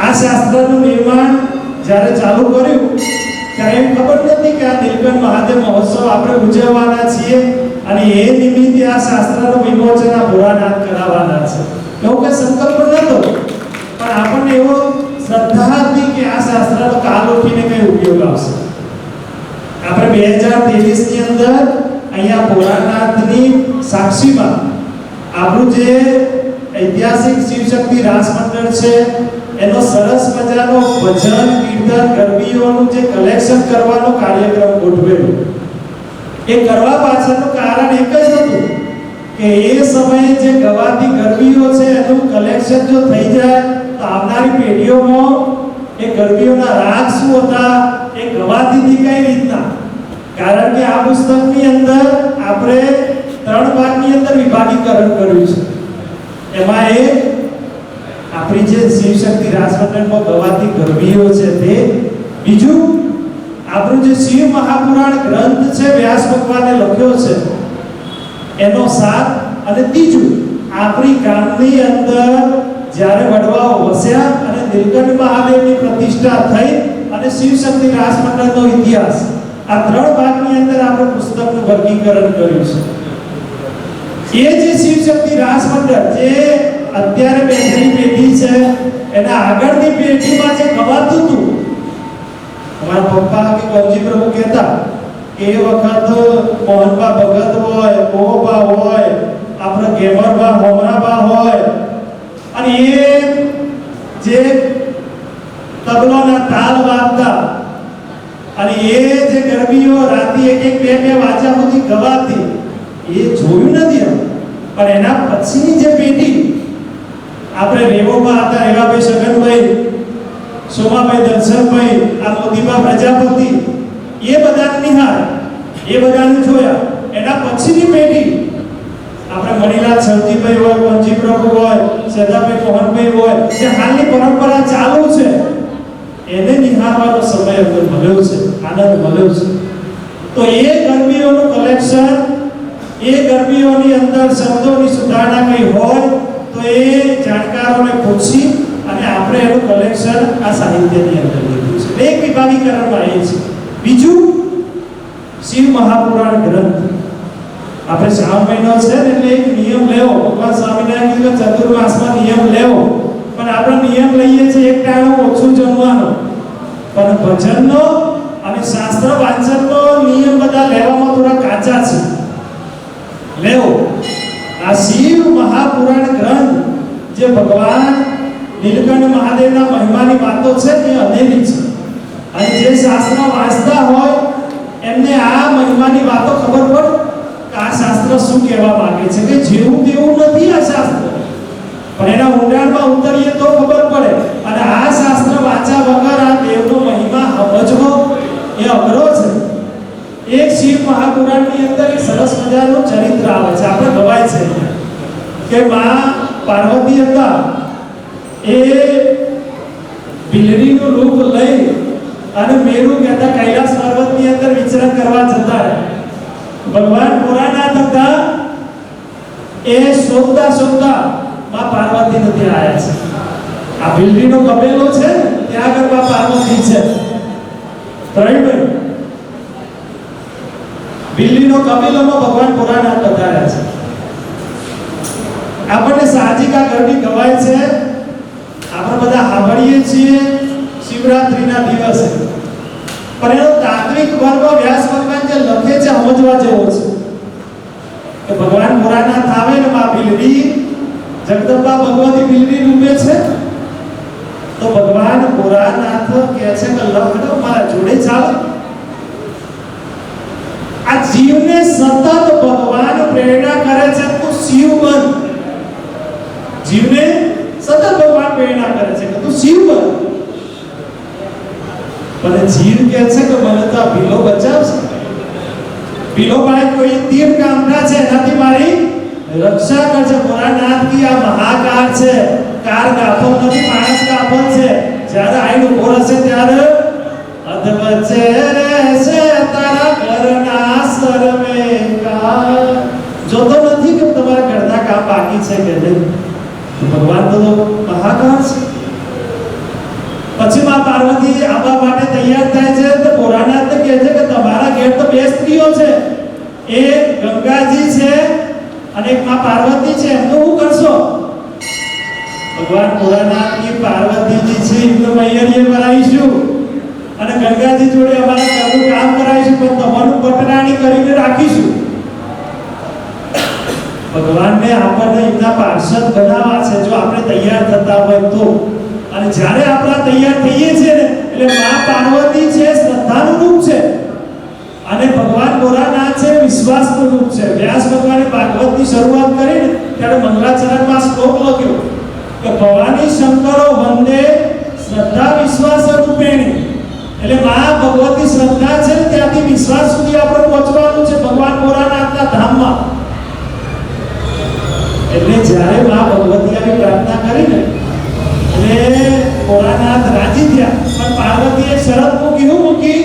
આ શાસ્ત્રનું નિર્માણ જ્યારે ચાલુ કર્યું ત્યારે એમ ખબર નથી કે આ નીલકંઠ મહાદેવ મહોત્સવ આપણે ઉજવવાના છીએ અને એ નિમિત્તે આ શાસ્ત્રનું વિમોચન આ ભોળાનાથ કરાવવાના છે. એવો કે સંકલ્પ નહોતો, પણ આપણને એવો શ્રદ્ધા હતી કે આ શાસ્ત્રનો કાલ ઉઠીને કઈ ઉપયોગ આવશે. આપણે 2023 ની અંદર અહીંયા ભોળાનાથની સાક્ષીમાં આપણું જે ઐતિહાસિક શિવશક્તિ રાસ મંડળ છે એનો સરસ મજાનો ભજન, કીર્તન, ગરબીઓનું જે કલેક્શન કરવાનો કાર્યક્રમ ગોઠવેલો. એ કરવા પાછળનું કારણ એક જ હતું કે એ સમયે જે ગવાતી ગરબીઓ છે એનું કલેક્શન જો થઈ જાય તો આવનારી પેઢીઓમાં એ ગરબીઓના રાગ શું હતા, એ ગવાતી હતી કઈ રીતના. કારણ કે આ પુસ્તકની અંદર આપણે 3 ભાગની અંદર વિભાગીકરણ કર્યું છે. એમાં એક આપણી જે શિવશક્તિ રાસ મંડળમાં ગવાતી ગરબીઓ છે તે, બીજું આપણું જે શિવ મહાપુરાણ ગ્રંથ છે વ્યાસ ભગવાને લખ્યો છે એનો સાર, અને ત્રીજું આપણી ગામની અંદર જ્યારે વડવાઓ વસ્યા અને નીલકંઠ મહાદેવની પ્રતિષ્ઠા થઈ અને શિવશક્તિ રાસ મંડળનો ઇતિહાસ, આ 3 ભાગની અંદર આપણે પુસ્તકનું વર્ગીકરણ કર્યું છે. એ જે શિવશક્તિ રાસ મંડળ જે અત્યારે બેઠેલી પેઢી છે એના આગળની પેઢીમાં જે ગવાતું હતું, અમારા પપ્પા કે ગોજી પ્રભુ કહેતા કે એ વખત મોહનબા ભગત હોય, મોહબા હોય, આપણા ગેમરબા હોમરાબા હોય, અને એ જે તબલાના તાલ વાગતા અને એ જે ગરબીઓ રાતે 1-2 વાગ્યા સુધી ગવાતી, એ જોયું નથી અમે. પણ એના પછીની જે પેઢી, આપણે રેવોમાં હતા રેવાભાઈ સગનભાઈ, સોમાભાઈ દર્શનભાઈ, આ મોદીબા પ્રજાપતિ, એ બધાને નિહાળ, એ બધાને જોયા. એના પછીની પેઢી આપણે મણીલાલ સરજીભાઈ હોય, પંજી પ્રભુ હોય, સદાભાઈ મોહનભાઈ હોય, જે હાલની પરંપરા ચાલુ છે એને નિહાળવાનો સમય અમને મળ્યો છે, આનંદ મળ્યો છે. તો એ ગરબીઓનું કલેક્શન, એ ગરબીઓની અંદર શબ્દોની સુધારણા કઈ હોય તો એ જાણકારોને પૂછી અને આપણે એનું કલેક્શન આ સાહિત્યની અંદર લીધું છે. એક વિભાગીકરણમાં એ છે. બીજું શિવ મહાપુરાણ ગ્રંથ, આપણે શ્રાવણ મહિનો છે ને એટલે એક નિયમ લેવો, ભગવાન સ્વામિનારાયણ કીધું ચતુર્માસમાં નિયમ લેવો, પણ આપણે નિયમ લઈએ છીએ એક ટાણું ઓછું જમવાનો, પણ ભજનનો અને શાસ્ત્ર વાંચનનો નિયમ બધા લેવામાં થોડા કાચા છે. લેવો આ શિવ મહાપુરાણ ગ્રંથ જે ભગવાન નીલકંઠ મહાદેવના મહિમાની વાતો છે એ અનેરી છે, અને જે શાસ્ત્ર વાંચતા હોય એમને આ મહિમાની વાતો ખબર પડે કે આ શાસ્ત્ર શું કહેવા માંગે છે, કે જેવું તેવું નથી આ શાસ્ત્ર, પણ એના ઊંડાણમાં ઉતરીએ તો ખબર પડે. અને આ શાસ્ત્ર વાંચ્યા વગર આ દેવનો મહિમા સમજવો એ અઘરો છે. એક શિવ મહાપુરાણની અંદર એક સરસ મજાનું ચરિત્ર આવે છે, આપણે ગવાય છે કે માં પાર્વતી હતા એ બિલડીનું રૂપ લઈ અને મેરુ કહેતા કૈલાસ પર્વતની અંદર વિચરણ કરવા જતા ભગવાન ભોળાનાથ હતા એ શોધતા શોધતા માં પાર્વતીને ત્યાં આવ્યા છે. આ બિલડીનો કબેલો છે ત્યાં આગળ માં પાર્વતી છે. ત્રણ બિલ્લીનો કબીલામાં ભગવાન ભોળાનાથ પધાર્યા છે. આપણને સાહજિક આ ગરબી ગવાય છે, આપણે બધા સાંભળીએ છીએ શિવરાત્રીના દિવસે, પણ એનો તાત્વિક વર્ગ વ્યાસ ભગવાન જે લખે છે સમજવા જેવો છે કે ભગવાન ભોળાનાથ આવે ને માં બિલડી જગદંબા ભગવતી બિલડી રૂપે છે, તો ભગવાન ભોળાનાથ કહે છે કે લખડો મારા જોડે ચાલો. આ જીવને સતત ભગવાન પ્રેરણા કરે છે તું શિવ બન, જીવને સતત ભગવાન પ્રેરણા કરે છે કે તું શિવ બન, પણ જીવ કહે છે કે મને તો ભીલો બચાવશે, ભીલો ભાઈ કોઈ તીર કામના છે એનાથી મારી રક્ષા કરશે. ભોળાનાથ કી આ મહાકાર છે, કાર ગાફલ નથી, માણસ ગાફલ છે. જ્યારે આઈને ઉભો રહેશે ત્યારે અધવચ્ચે રહેશે તારા ઘરના સર્વે કામ, જોતો નથી કે તમારા ઘરના કામ બાકી છે કે નહીં. ભગવાન તો મહાકાળ છે. પછી માં પાર્વતી આવવા માટે તૈયાર થાય છે તો ભોળાનાથને કહે છે કે તમારા ઘેર તો 2 સ્ત્રીઓ છે, એક ગંગાજી છે અને એક માં પાર્વતી છે, એમનું શું કરશો? ભગવાન ભોળાનાથ ની પાર્વતીજી છે એમનું મૈયરીએ કરાવીશું અને ગંગાજી જોડે અમારા ઘરનું કામ કરાવીશું, પણ તમારું પટરાણી કરીને રાખીશું. ભગવાનને આપણને એમના પાર્ષદ બનાવવા છે જો આપણે તૈયાર થતા હોય તો. અને જ્યારે આપણે તૈયાર થઈએ છીએ ને એટલે માં પાર્વતી છે શ્રદ્ધાનું રૂપ છે અને ભગવાન ભોળાનાથ છે વિશ્વાસનું રૂપ છે. વ્યાસ ભગવાને ભાગવતની શરૂઆત કરી ને ત્યારે મંગલાચરણમાં શ્લોક લખ્યો કે ભવાની શંકરો વંદે શ્રદ્ધા વિશ્વાસ ભગવતી શ્રદ્ધા છે ત્યાંથી વિશ્વાસ સુધી આપણે પહોંચવાનું છે ભગવાન ભોળાનાથના ધામમાં. એટલે જ્યારે માં ભગવતી આવી પ્રાર્થના કરીને એટલે ભોળાનાથ રાજી થયા, પણ પાર્વતીએ શરત મૂકી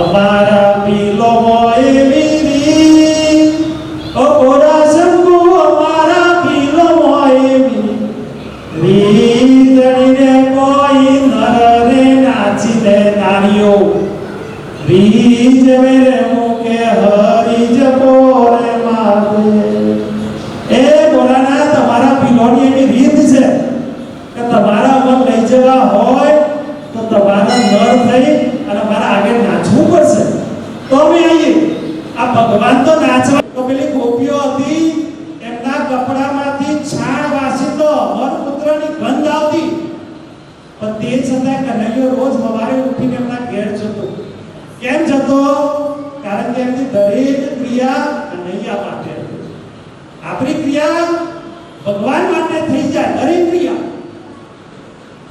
અમારા પીલો એવી રી ઓ ભોળા શંકુ અમારા પીલો એવી રીતણીને કોઈ નર રે નાચીને નારીઓ રીજ વેરે મુકે હરી જપોરે મારે. એ ભોળાનાથ તમારા પીલોની એવી રીત છે કે તમારા મન લઈ જવા હોય તો તમારા નર થઈ અને મારા આગળ નાચવું પડશે તો અમે આવીએ. આ ભગવાન તો નાચવા તો પેલી ગોપીઓ હતી એમના કપડામાંથી છાણ વાસીતો મનપુત્રની ગંધ આવતી, પણ તે છતાં કનૈયો રોજ સવારે ઉઠીને એમના ઘેર જતો. કેમ જતો? કારણ કે એમની દરેક ક્રિયા કનૈયા માટે, આપણી ક્રિયા ભગવાન માટે થઈ જાય દરેક ક્રિયા.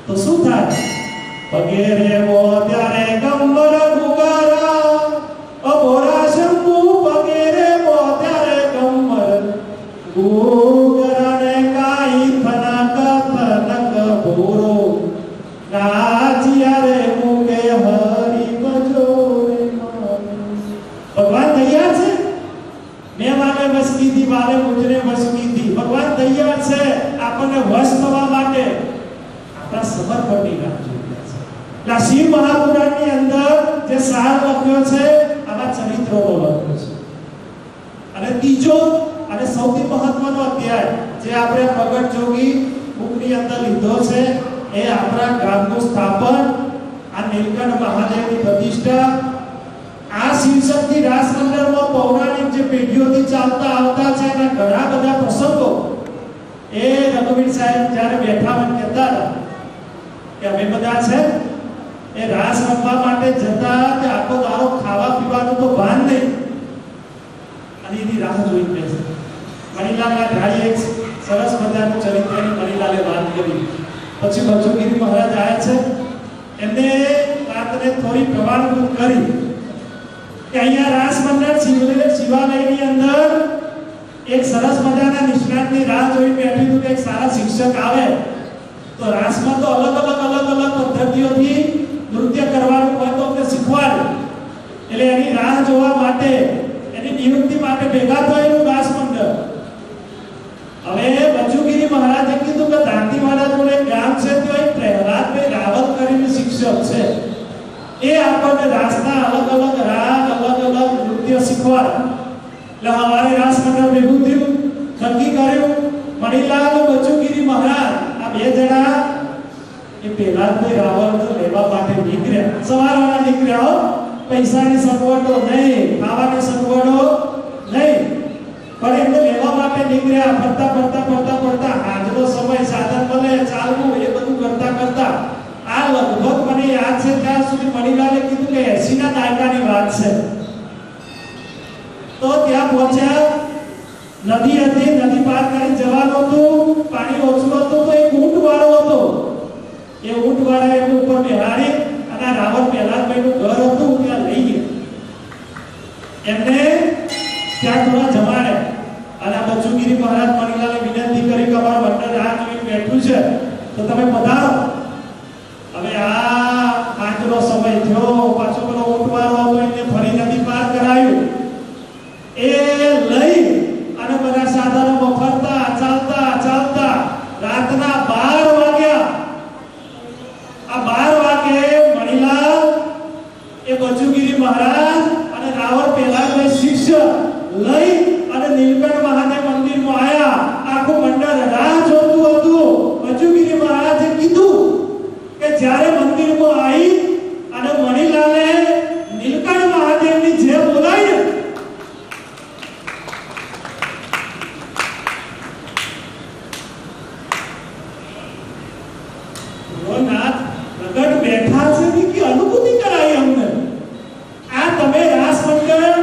તો શું થાય? પગેરે વો ત્યારે ગંબર ગુગારા ઓ ભોળા શંકુ પગેરે વો ત્યારે ગંબર ગુગરાને કાઈ થનક થનક ભૂરો નાચિયા રે મુકે હરી બજોરે મારે. ભગવાન તૈયાર છે, મેં માને મસ્તી થી મારે મુજરે મસ્તી થી. ભગવાન તૈયાર છે આપણને વશ થવા માટે. આપણા સમર્પણની રાહ જોઈ રહ્યા છે. આ શિવ મહાપુરાણની અંદર જે સાર લખ્યો છે આવા ચરિત્રોનો લખ્યો છે. અને ત્રીજો અને સૌથી મહત્વનો અધ્યાય જે આપણે પ્રગટ જોગી બુકની અંદર લીધો છે એ આપણા ગામનું સ્થાપન, આ નીલકંઠ મહાદેવની પ્રતિષ્ઠા, આ શિવશક્તિ રાસ મંડળમાં પૌરાણિક જે પેઢીઓથી ચાલતા આવતા છે એના ઘણા બધા પ્રસંગો. એ રઘુવીર સાહેબ જ્યારે બેઠા મને કહેતા હતા કે અમે બધા છે એ રાસ રમવા માટે જતા કે આખો દારો ખાવા પીવાનું તો ભાન નહીં અને એની રાહ જોઈ બેસે. મણિલાલના ઢાળી એક સરસ મજાનું ચરિત્રની મણિલાલે વાત કરી. પછી બચુગીરી મહારાજ આવ્યા છે, એમને વાતને થોડી પ્રમાણભૂત કરી કે અહીંયા રાસ મંડળ શિવાલયની અંદર એક સરસ મજાના નિષ્ણાતની રાહ જોઈ બેઠી હતું કે એક સારા શિક્ષક આવે તો રાસમાં તો અલગ અલગ પદ્ધતિઓથી નૃત્ય કરવાનું હોય તો અમને શીખવાડે. એટલે એની રાહ જોવા માટે, એની નિયુક્તિ માટે ભેગા થયેલું રાસ મંડળ. હવે બચુગીરી મહારાજે કીધું કે દાંતીવાડા જોડે ગામ છે ત્યાં એક પ્રહલાદભાઈ રાવત કરીને શિક્ષક છે, એ આપણને રાસના અલગ અલગ રાગ અલગ અલગ નૃત્ય શીખવાડે. એટલે હવારે રાસ મંડળ ભેગું થયું, નક્કી કર્યું. મણિલાલ બચુગીરી મહારાજ આ બે જણા એ પ્રહલાદભાઈ રાવત લેવા માટે નીકળ્યા. સવારના નીકળ્યા, પૈસાની સગવડો નહીં, ખાવાની સગવડો નહીં, પણ એમને લેવા માટે નીકળ્યા. ફરતા આજનો સમય સાધન મળે ચાલવું એ બધું કરતા આ લગભગ મને યાદ છે ત્યાં સુધી મણિલાલે કીધું કે 80 ના દાયકાની વાત છે. તો ત્યાં પહોંચ્યા, નદી હતી, નદી પાર કરી જવાનું હતું, પાણી ઓછું હતું તો એક ઊંટ વાળો હતો. એ ઊંટ વાળા એની ઉપર બેહાડી અને રાવણ પ્રહલાદભાઈનું ઘર હતું ત્યાં લઈ ગયા. એમને ત્યાં થોડા જમાડે અને બચુગીરી મહારાજ મણિલાલે વિનંતી કરી કે અમારું મંડળ રાહ જોઈને બેઠું છે તો તમે પધારો. હવે આ આજનો સમય થયો, પાછો પેલો ઊંટવાળો હતો એને ફરી નદી પાર કરાયું. એ લઈ અને બધા સાધનોમાં ફરતા ચાલતા રાતના 12 વાગ્યા. આ 12 વાગે મણિલાલ એ બચુગીરી મહારાજ અને રાવણ પ્રહલાદભાઈ શિષ્ય લઈ અને નીલકંઠ મહાદેવ મંદિરમાં આયા. આખું મંડળ રાહ જોતું હતું. બચુગીરી મહારાજે કીધું કે જ્યારે મંદિરમાં આવી અને મણિલાલે નીલકંઠ મહાદેવની જે બોલાવી નાથ પ્રગટ બેઠા છે કે અનુભૂતિ કરાવી અમને. આ તમે રાસ મંડળ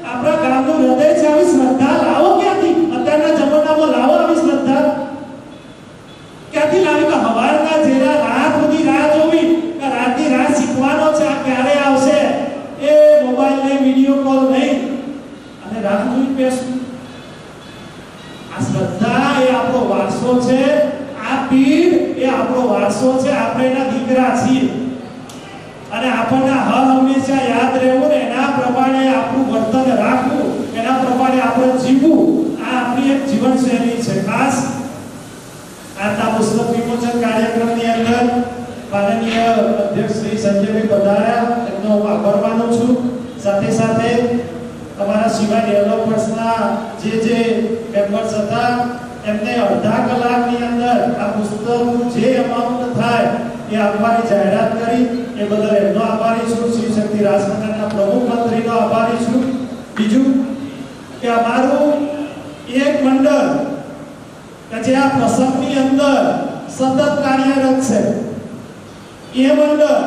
આપણા ગામનું હૃદય છે, આવી શ્રદ્ધા લાવો ક્યાંથી? અત્યારના જમાનામાં લાવો આવી શ્રદ્ધા ક્યાંથી લાવી? કે હવારના જેરા રાત સુધી રાહ જોવી કે રાતની રાત શીખવાનો છે આ ક્યારે આવશે. આપણે એના દીકરા છીએ અને આપણને હર હંમેશા યાદ રહેવું ને એના પ્રમાણે આપણું વર્તન રાખવું, એના પ્રમાણે આપણે જીવવું, આ આપણી એક જીવનશૈલી છે. ખાસ આજના પુસ્તક વિમોચન કાર્યક્રમની અંદર માનનીય અધ્યક્ષ શ્રી સંજયભાઈ પધાર્યા, એમનો હું આભાર માનું છું. સાથે સાથે અમારા સિવાય ડેવલપર્સના જે મેમ્બર્સ હતા એમને અડધા કલાકની અંદર આ પુસ્તકનું જે અમાઉન્ટ થાય એ આપવાની જાહેરાત કરી, એ બદલ એમનો આભારી છું. શિવશક્તિ રાજમંડળના પ્રમુખ મંત્રીનો આભારી છું. બીજું કે અમારું એક મંડળ કે જે આ પ્રસંગની અંદર સતત કાર્યરત છે, એ મંડળ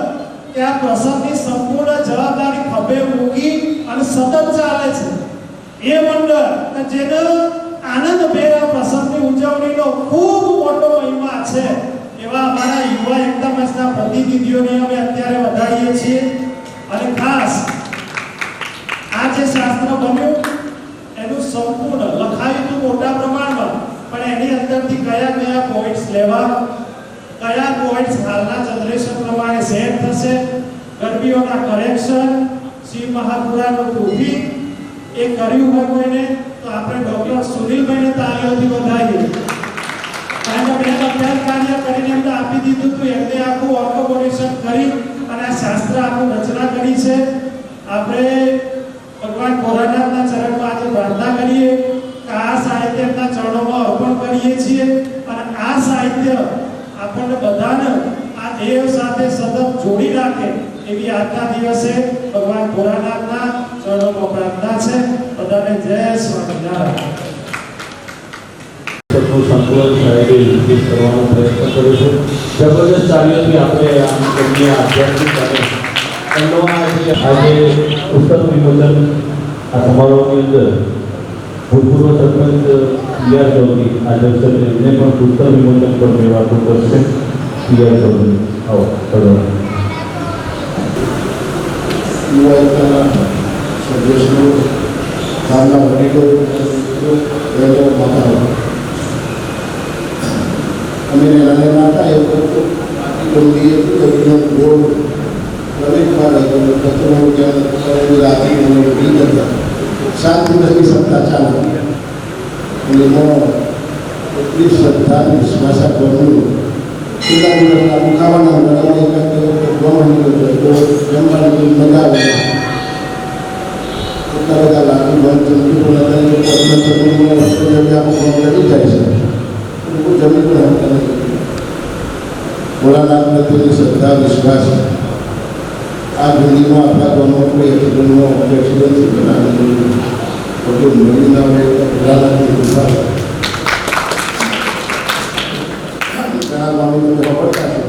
કે આ પ્રસંગની સંપૂર્ણ જવાબદારી ખભે મૂકી અને સતત ચાલે છે, એ મંડળ કે જેનો આનંદભેર આ પ્રસંગની ઉજવણીનો ખૂબ મોટો મહિમા છે, એવા અમારા યુવા એકતા મંચના પ્રતિનિધિઓને અમે અત્યારે વધારીએ છીએ. અને ખાસ આ જે શાસ્ત્ર બન્યું એનું સંપૂર્ણ લખાયું હતું મોટા પ્રમાણમાં, પણ એની અંદરથી કયા કયા પોઈન્ટ્સ લેવા, કયા પોઈન્ટ્સ હાલના જનરેશન પ્રમાણે સેટ થશે, ગરબીઓના કરેક્શન, શિવ મહાપુરાનું પ્રૂફિંગ એ કર્યું હોય કોઈને તો આપણે ડોક્ટર સુનિલભાઈને તાળીઓથી વધાવીએ. કારણ કે મેં અભ્યાસ કાર્ય કરીને એમને આપી દીધું હતું, એમને આખું ઓર્ગોનેશન કરી અને આ શાસ્ત્ર આખું રચના કરી છે. આપણે ભગવાન ભોળાનાથના ચરણમાં આજે પ્રાર્થના કરીએ કે આ સાહિત્ય એમના ચરણોમાં અર્પણ કરીએ છીએ અને આ સાહિત્ય આપણને બધાને આ દેવ સાથે સતત જોડી રાખે એવી આજના દિવસે ભગવાન ભોળાનાથના ચરણોમાં પ્રાર્થના છે. બધાને જય સ્વામિનારાયણ. સંકલન સાહેબે વિકસિત કરવાનો પ્રયત્ન કર્યો છે. જબરદસ્ત કાર્યોથી આપણે આમની આધ્યાત્મિક અને આજે પુસ્તક વિમોચન આ સમારોહની અંદર ભૂતપૂર્વ સરપંચ પીઆર ચૌધરી આદર્શ એમને પણ પુસ્તક વિમોચન પર મેળવાતું કરશે. પીઆર ચૌધરી આવો કરો. યુવા એકતાના સદસ્યો, ગામના વડીલો, માતા અમે નાના હતા એ વખતે ગંભીર ગોળ દરેકમાં રાત્રિ હતા. 7 દિવસની સપ્તાહ ચાલે અને એમાં એટલી શ્રદ્ધા વિશ્વાસ આપવાનું કેટલા દિવસના ખાવાના જમવાની મજા આવે. એટલા બધા લાગુ બંધ ચમકી પણ કરી જાય છે. જમીન પણ ભોળાનાથ પ્રત્યેની શ્રદ્ધા વિશ્વાસ આ જિંદગીમાં આપણા ગામમાં કોઈ એક્સિડન્ટ બનાવી બધું મળી ના હોય ભોળાનાથની કૃપા. ઘણા ગામોને ખબરતા છે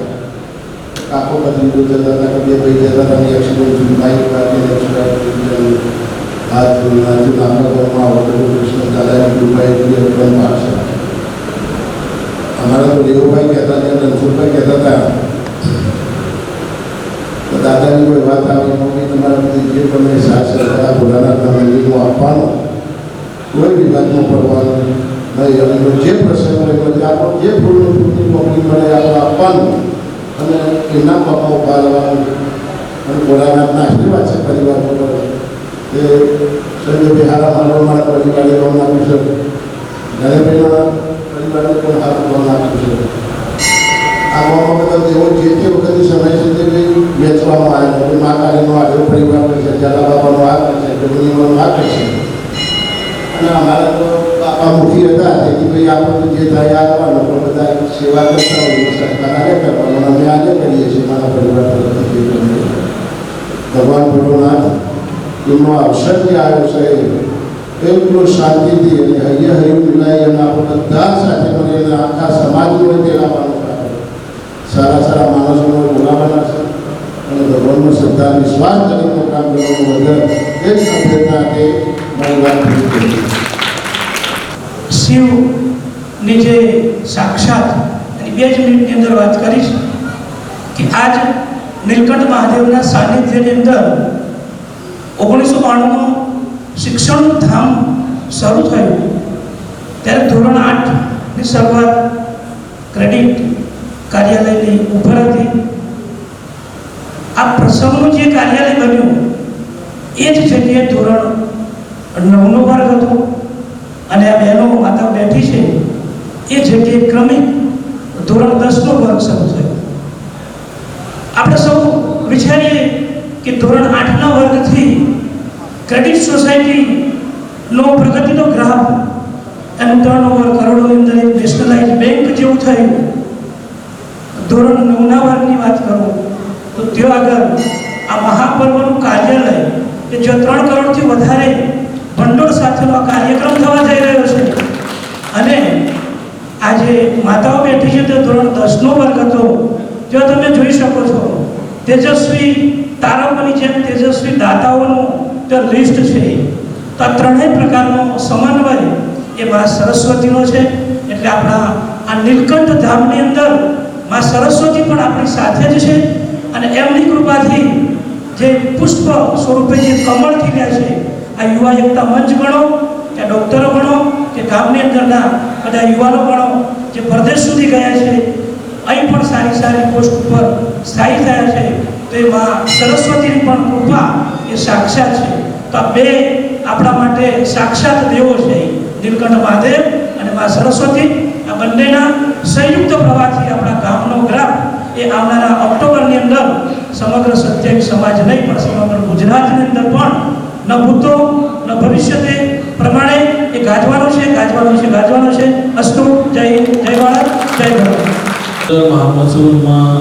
કાકો કદી જતા હતા, બે ભાઈ જતા હતા, એક્સિડન્ટ બાઇક કાઢીને એક્સિડન્ટ હાથ આપણા ગામમાં વડોદરા કૃષ્ણ દાદાની કૃપાએ એકદમ પાડશે. हमारा तो देवभाई कहता था, रनछोड़भाई कहता था तो दादाजी कोई बात आई मम्मी तुम्हारा जे તમે સાથ સહકાર ભોળાનાથના મંદિરમાં આપવાનો કોઈ બી વાતમાં પડવાનું નહીં. અને જે પ્રસંગ હોય એટલે આપણો જે ફૂલનું ફૂલની મમ્મી મળે આપણે આપવાનું અને એના બાપા ઉભા રહેવાનું. અને ભોળાનાથના આશીર્વાદ છે પરિવાર પર એ સંજયભાઈ હારા માનવા મારા પરિવારે લોન આપ્યું છે, ધનેભાઈના પરિવારને પણ હારું લોન આપ્યું છે. આ ગામમાં બધા દેવો જે તે વખતે સમય સુધી વેચવામાં આવ્યો. માતાજીનો આગળ પરિવાર છે, જાલા બાપાનો આ છે, જમીનીનો આ છે. અને અમારા તો બાપા મુખી હતા તેથી ભાઈ આપણને જે થાય આપવાનો પણ બધા સેવા કરતા હોય સરકાર આજે કરવાનો અમે આજે કરીએ છીએ. મારા પરિવાર તરફથી ભગવાન ભોળાનાથ એમનો અવસર જે આવ્યો છે એટલું શાંતિથી અને હૈયે હૈયું મિલાઈ અને આપણે બધા સાથે મળીને આખા સમાજને તે લાવવાનો સારા સારા માણસોને બોલાવવાના છે અને ભગવાનનો શ્રદ્ધા વિશ્વાસ કરીને કામ કરવાનું વગર એક સભ્યતા કે મારી વાત શિવની જે સાક્ષાત અને 2 મિનિટની અંદર વાત કરીશ કે આજ નીલકંઠ મહાદેવના સાનિધ્યની અંદર 1992 શિક્ષણનું ધામ શરૂ થયું ત્યારે ધોરણ 8ની શરૂઆત ક્રેડિટ કાર્યાલયની ઉપર હતી. આ પ્રસંગનું જે કાર્યાલય બન્યું એ જ જગ્યાએ ધોરણ 9નો વર્ગ હતો અને આ બહેનો માતા બેઠી છે એ જગ્યાએ ક્રમિક ધોરણ 10નો વર્ગ શરૂ થયો. આપણે સૌ વિચારીએ કે ધોરણ 8ના વર્ગથી ક્રેડિટ સોસાયટીનો પ્રગતિનો ગ્રાફ એનું ટર્નઓવર કરોડોની અંદર એક નેશનલાઇઝ બેંક જેવું થયું. ધોરણ 9ના વર્ગની વાત કરું તો ત્યાં આગળ આ મહાપર્વનું કાર્યાલય કે જો 3 કરોડથી વધારે ભંડોળ સાથેનો આ કાર્યક્રમ થવા જઈ રહ્યો છે. અને આજે માતાઓ બેઠી છે તો ધોરણ 10નો વર્ગ હતો. જો તમે જોઈ શકો છો તેજસ્વી તારકોની જેમ તેજસ્વી દાતાઓનું જે લિસ્ટ છે તો આ ત્રણેય પ્રકારનો સમન્વય એ મા સરસ્વતીનો છે. એટલે આપણા આ નીલકંઠ ધામની અંદર મા સરસ્વતી પણ આપણી સાથે જ છે અને એમની કૃપાથી જે પુષ્પ સ્વરૂપે જે કમળ ખીલ્યા છે આ યુવા એકતા મંચ ગણો કે ડૉક્ટરો ગણો કે ગામની અંદરના બધા યુવાનો ગણો જે પ્રદેશ સુધી ગયા છે અહીં પણ સારી સારી પોસ્ટ ઉપર સ્થાયી થયા છે. તો એ મા સરસ્વતીની પણ કૃપા એ સાક્ષાત છે. તો આ બે આપણા માટે સાક્ષાત દેવો છે, નીલકંઠ મહાદેવ અને મા સરસ્વતી. આ બંનેના સંયુક્ત પ્રવાહથી આપણા ગામનો ગ્રાફ એ આવનારા ઓક્ટોબરની અંદર સમગ્ર સત્યાવી સમાજ નહીં પણ સમગ્ર ગુજરાતની અંદર પણ ન ભૂતો ન ભવિષ્યતે પ્રમાણે એ ગાજવાનો છે. અસ્તુ. જય ભારત, જય ભારત. મહામહોત્સવમાં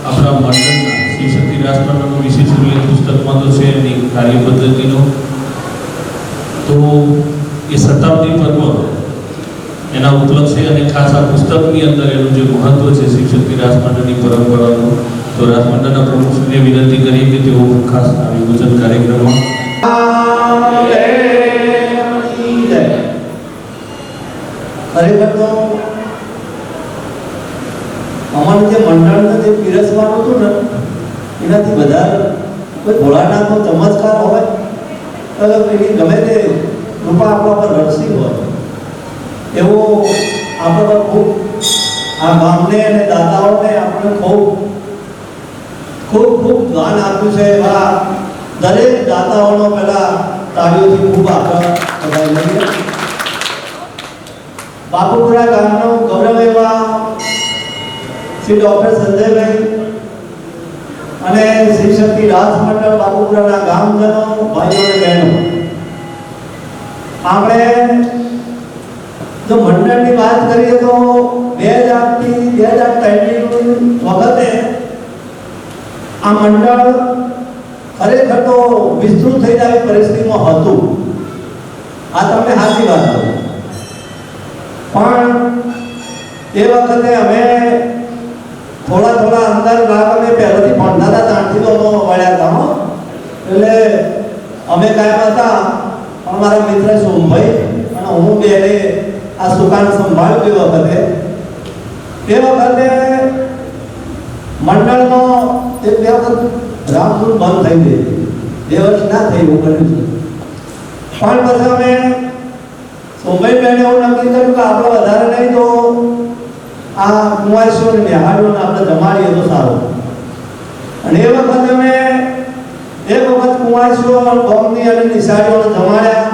આપણા મંડળના શ્રી શક્તિ રાજમંડળનો વિશેષ ઉલ્લેખ પુસ્તકમાં તો છે એની કાર્ય પદ્ધતિનો. તો એ શતાબ્દી પર્વ એના ઉપલક્ષે અને ખાસ આ પુસ્તકની અંદર એનું જે મહત્વ છે શ્રી શક્તિ રાજમંડળની પરંપરાનું, તો રાજમંડળના પ્રમુખશ્રીને વિનંતી કરી કે તેઓ ખાસ આ વિમોચન કાર્યક્રમમાં ખરેખર તો અમારું જે મંડળને જે પીરસવાનું હતું ને એનાથી વધારે કોઈ ભોળાનાથનો ચમત્કાર હોય તો એની ગમે તે કૃપા આપણા પર વરસી હોય એવો આપણા પર ખૂબ આ ગામને અને દાદાઓને આપણે ખૂબ ખૂબ ખૂબ દાન આપ્યું છે. એવા દરેક દાતાઓનો પહેલા તાળીઓથી ખૂબ આભાર બધાઈ લઈએ. બાપુપુરા ગામનો ગૌરવ એવા શ્રી ડૉક્ટર સંજયભાઈ અને શ્રી શક્તિ રાજમંડળ બાપુપુરાના ગામજનો, ભાઈઓ અને બહેનો, આપણે જો મંડળની વાત કરીએ તો 2003 વખતે આ મંડળ ખરેખર તો વિસ્તૃત થઈ જાય પરિસ્થિતિમાં હતું. આ તમને સાચી વાત કહું. પણ એ વખતે અમે થોડા અંદર અમે પહેલાથી ભણતા હતા ત્યાંથી તો વળ્યા હતા. એટલે અમે કાયમ હતા પણ મારા મિત્ર સોમભાઈ અને હું બેને આ દુકાન સંભાળ્યું. એ વખતે મંડળનો એક બે વખત રામધૂન બંધ થઈ ગઈ, 2 વર્ષ ના થઈ એવું કર્યું છે. પણ પછી અમે સોમભાઈ બેને એવું નક્કી કર્યું કે આપણે વધારે નહીં તો આ કુંવાસોને નિહાળીઓને આપણે જમાડીએ તો સારું. અને એ વખતે અમે એક વખત કુંવાસીઓ ગામની અને નિશાળીઓને જમાડ્યા.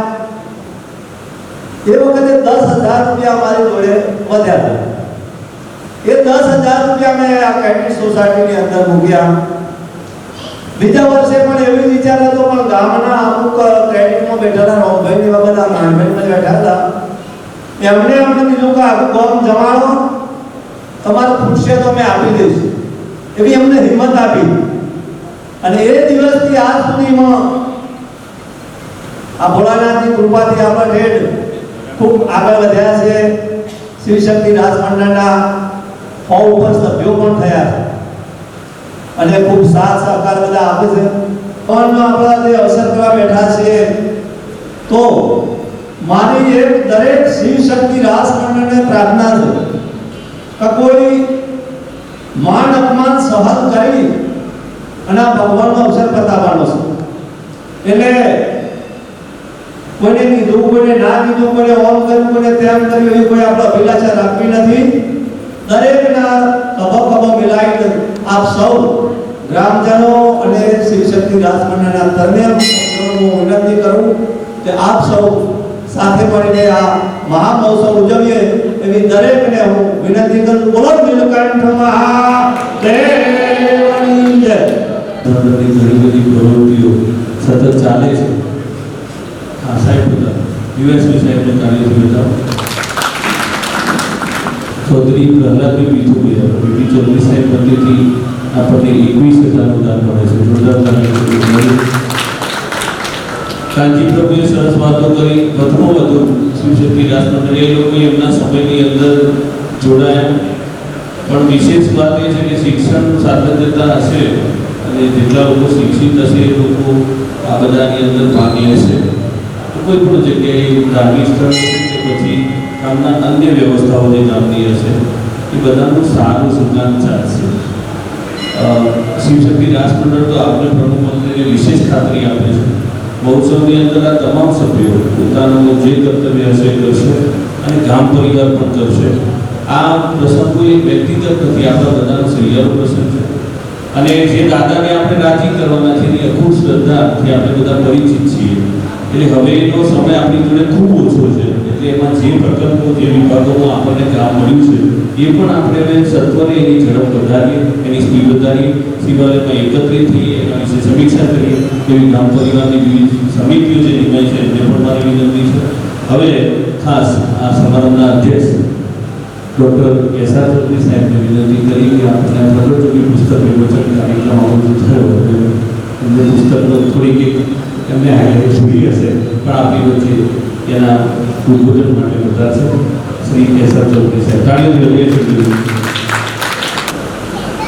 એ વખતે 10,000 રૂપિયા અમારી જોડે વધ્યા હતા. એ 10,000 રૂપિયા મેં આ ક્રેડિટ સોસાયટીની અંદર મૂક્યા. બીજા વર્ષે પણ એવી વિચાર હતો પણ ગામના અમુક ક્રેડિટમાં બેઠેલા રોમભાઈ એવા બધા નાનભાઈ બેઠા હતા. એમણે અમને કીધું કે આખું ગામ જમાડો, તમારે પૂછશે તો મેં આપી દઈશ. એવી અમને હિંમત આપી. અને એ દિવસથી આજ સુધીમાં આ ભોળાનાથની કૃપાથી આપણા ઠેઠ ખૂબ આગળ વધ્યા છે. શ્રી શક્તિ રાજમંડળના 100 ઉપર સભ્યો પણ થયા છે અને ખૂબ સાથ સહકાર બધા આપે છે. પણ આપણા જે અવસર કરવા બેઠા છે તો મારી એક દરેક શિવ શક્તિ રાજમંડળને પ્રાર્થના છે કે કોઈ માન અપમાન સહન કરી અને આ ભગવાનનો અવસર બતાવવાનો છે. એટલે કોઈને કીધું, કોઈને ના કીધું, કોઈને ઓમ કર્યું, કોઈને તેમ કર્યું, એ કોઈ આપણે અભિલાષા રાખવી નથી. દરેકના તબક્કો મિલાવીને આપ સૌ ગ્રામજનો અને શિવશક્તિ રાજમંડળના તરફેણ હું વિનંતી કરું કે આપ સૌ સાથે મળીને આ મહામહોત્સવ ઉજવીએ એવી દરેકને હું વિનંતી કરું. બોલો નીલકંઠ મહાદેવની જય. ઘણી બધી પ્રવૃત્તિઓ સતત ચાલે છે. હા સાહેબ બધા યુએસપી સાહેબને કાર્યથી બતાવો. ચૌધરી પ્રહલાદભાઈ પીઠુભાઈ બીબી ચૌધરી સાહેબ મંદિરથી આપણને 21,000નું દાન મળે છે. જોરદાર દાન. કાંજી પ્રભુએ સરસ વાતો કરી. વધુમાં વધુ શિવશક્તિ રાજમંડળ એ લોકો એમના સમયની અંદર જોડાયા. પણ વિશેષ વાત એ છે કે શિક્ષણ સાધનતા હશે અને જેટલા લોકો શિક્ષિત હશે એ લોકો આ બધાની અંદર ભાગ લેશે. તો કોઈ પણ જગ્યાએ ધાર્મિક સ્થળ કે પછી ગામના અન્ય વ્યવસ્થાઓ જે ગામની હશે એ બધાનું સારું સુકાન ચાલશે. શિવશક્તિ રાજમંડળ તો આપણે પ્રમુખ મંત્રીને વિશેષ ખાતરી આપે છે. મહોત્સવની અંદર આ તમામ સભ્યો પોતાનું જે કર્તવ્ય હશે એ કરશે અને ગામ પરિવાર પણ કરશે. આ પ્રસંગ કોઈ વ્યક્તિગત નથી, આપણા બધાનો સહિયારો પ્રસંગ છે. અને જે દાદાને આપણે રાજી કરવાના છે એની અખૂટ શ્રદ્ધાથી આપણે બધા પરિચિત છીએ. એટલે હવે એનો સમય આપણી જોડે ખૂબ ઓછો છે. એટલે એમાં જે પ્રકલ્પો જે વિભાગોમાં આપણને કામ મળ્યું છે એ પણ આપણે હવે સત્વરે એની ઝડપ વધારીએ, એની સ્પીડ વધારીએ, શિવાલયમાં એકત્રિત થઈએ, એના વિશે સમીક્ષા કરીએ. એવી ગામ પરિવારની વિવિધ સમિતિઓ જે નિર્ણય છે એમને પણ મારી વિનંતી છે. હવે ખાસ આ સમારંભના અધ્યક્ષ ડૉક્ટર કેસાર ચૌધરી સાહેબને વિનંતી કરી કે આપણે પ્રગટયોગી પુસ્તક વિમોચન કાર્યક્રમ આયોજિત થયો એમને પુસ્તકનો થોડીક એમને હાઈલાઇટ જોઈ હશે પણ આપણી વચ્ચે એના ઉદ્બોધન માટે બધા છે શ્રી કેસાર ચૌધરી સાહેબ. તાળીઓથી લઈએ છીએ.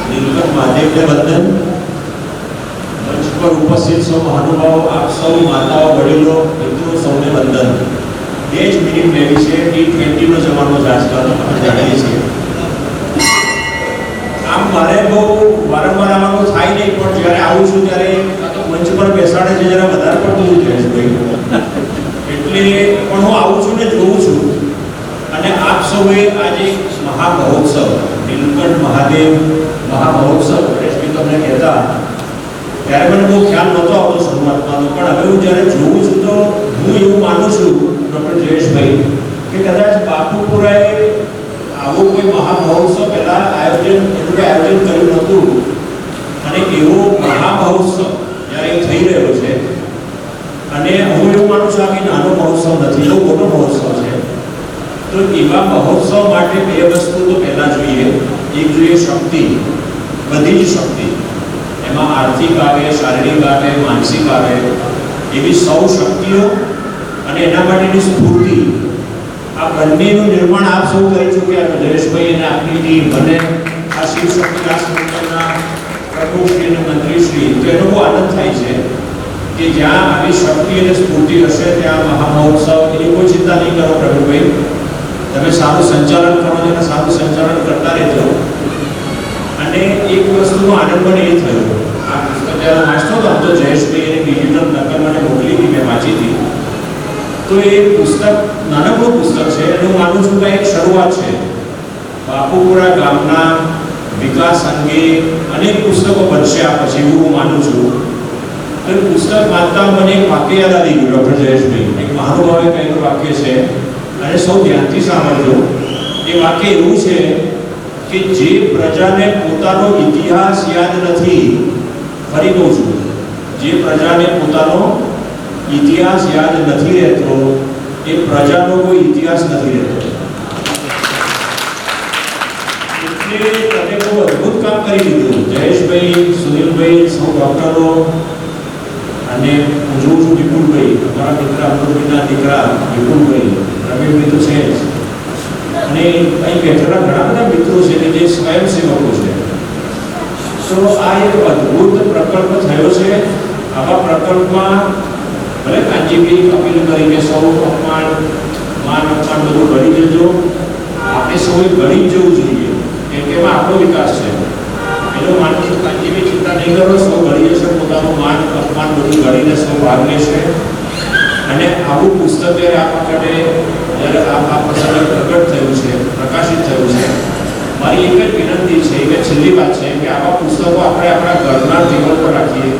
નીલકંઠ મહાદેવને વંદન. મંચ પર ઉપસ્થિત સૌ મહાનુભાવો, આપ સૌ માતાઓ, વડીલો, મિત્રો સૌને વંદન. 2 જ મિનિટ લેવી છે. T20નો જમાનો જ આજકાલ આપણે જાણીએ છીએ. આમ મારે બહુ વારંવાર આવવાનું થાય નહીં, પણ જ્યારે આવું છું ત્યારે મંચ પર બેસાડે છે જરા વધારે પડતું જયેશભાઈ. એટલે પણ હું આવું છું ને જોઉં છું. અને આપ સૌએ આજે મહામહોત્સવ નીલકંઠ મહાદેવ મહામહોત્સવ ગણેશભાઈ તમને કહેતા ત્યારે મને બહુ ખ્યાલ નહોતો આવતો શરૂઆતમાં. પણ હવે હું જ્યારે જોઉં છું તો હું એવું માનું છું ડૉક્ટર જયેશભાઈ કે કદાચ બાપુપુરાએ આવો કોઈ મહામહોત્સવ પહેલાં આયોજન કર્યું નહોતું. અને એવો મહામહોત્સવ જ્યારે થઈ રહ્યો છે અને હું એવું માનું છું આ કે નાનો મહોત્સવ નથી, બહુ મોટો મહોત્સવ છે. તો એવા મહોત્સવ માટે 2 વસ્તુ તો પહેલાં જોઈએ. એક જોઈએ શક્તિ, બધી જ શક્તિ. એમાં આર્થિક આવે, શારીરિક આવે, માનસિક આવે, એવી સૌ શક્તિઓ અને એના માટેની સ્ફૂર્તિ. આ બંનેનું નિર્માણ આપ સૌ કરી ચૂક્યા. જયેશભાઈ અને આપની ટીમ અને આ શિવશક્તિ રાજમંડળના પ્રમુખશ્રી અને મંત્રીશ્રી. તો એનો બહુ આનંદ થાય છે કે જ્યાં આવી શક્તિ અને સ્ફૂર્તિ હશે ત્યાં મહામહોત્સવ. એની કોઈ ચિંતા નહીં કરો પ્રવીણભાઈ, તમે સારું સંચાલન કરો છો અને સારું સંચાલન કરતા રહેજો. અને એક વસ્તુનો આનંદ મને એ થયો, આ પુસ્તક જ્યારે વાંચતો હતો તો જયેશભાઈ એની ડિજિટલ નકલ મને મોકલી હતી, મેં વાંચી હતી. તો એ પુસ્તક નાનકડું પુસ્તક છે અને હું માનું છું કે એક શરૂઆત છે. બાપુપુરા ગામના વિકાસ અંગે અનેક પુસ્તકો બનશે આ પછી, એવું હું માનું છું. તો એ પુસ્તક વાંચતા મને એક વાક્ય યાદ આવી ગયું ડૉક્ટર જયેશભાઈ. એક મહાનુભાવે કહેલું વાક્ય છે અને સૌ ધ્યાનથી સાંભળજો. એ વાક્ય એવું છે કે જે પ્રજાને પોતાનો ઇતિહાસ યાદ નથી, ફરી કહું છું, જે પ્રજાને પોતાનો ઇતિહાસ યાદ નથી રહેતો એ પ્રજાનો કોઈ ઇતિહાસ નથી રહેતો. એટલે તમે બહુ અદ્ભુત કામ કરી દીધું જયેશભાઈ, સુનિલભાઈ, સૌ ડૉક્ટરો અને હું જોઉં છું વિપુલભાઈ, અમારા મિત્ર અમૃતભાઈના દીકરા વિપુલભાઈ, રવિભાઈ તો છે જ. અને અહીં બેઠેલા ઘણા બધા મિત્રો છે કે જે સ્વયંસેવકો છે. તો આ એક અદ્ભુત પ્રકલ્પ થયો છે. આવા પ્રકલ્પમાં ભલે કાંજીભાઈ અપીલ કરી કે સૌ અપમાન બધું ગળી જજો. આપણે સૌએ ગળી જ જવું જોઈએ કેમ કે એમાં આપણો વિકાસ છે. એનો માનું છું કાંજીભાઈ ચિંતા નહીં કરો, સૌ ગળી જશે, પોતાનું માન અપમાન બધું ગળીને સૌ ભાગ લેશે. અને આવું પુસ્તક જ્યારે આપણા માટે જ્યારે આ પ્રસંગે પ્રગટ થયું છે, પ્રકાશિત થયું છે, મારી એક જ વિનંતી છે કે છેલ્લી વાત છે કે આવા પુસ્તકો આપણે આપણા ઘરના ટેબલ પર રાખીએ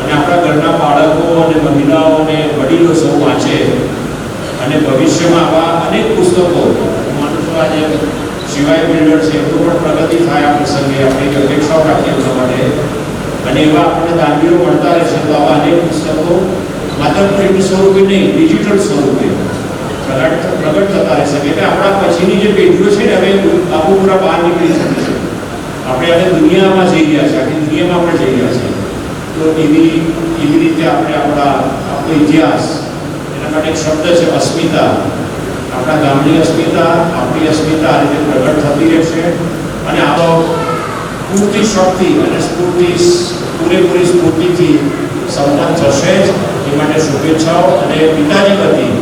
અને આપણા ઘરના બાળકો અને મહિલાઓ અને વડીલો સૌ વાંચે અને ભવિષ્યમાં આવા અનેક પુસ્તકો હું માનું છું આજે શિવાય બિલ્ડર છે એમનું પણ પ્રગતિ થાય આ પ્રસંગે આપણે અપેક્ષાઓ રાખીએ એમના માટે અને એવા આપણને દાનવીરો મળતા રહેશે તો આવા અનેક પુસ્તકો માત્ર પ્રિન્ટ સ્વરૂપે નહીં ડિજિટલ સ્વરૂપે પ્રગટ થતા રહેશે એટલે આપણા પછીની જે પેઢીઓ છે ને હવે આબુ પૂરા બહાર નીકળી શકે છે આપણે હવે દુનિયામાં જઈ રહ્યા છે આખી દુનિયામાં આપણે જઈ રહ્યા છીએ તો એવી રીતે આપણે આપણો ઇતિહાસ એના માટે એક શબ્દ છે અસ્મિતા આપણા ગામની અસ્મિતા આપણી અસ્મિતા આ રીતે પ્રગટ થતી રહેશે અને આ પૂરતી શક્તિ અને પૂરેપૂરી સ્ફૂર્તિથી સંપન્ન થશે જ એ માટે શુભેચ્છાઓ અને પિતાજી વતી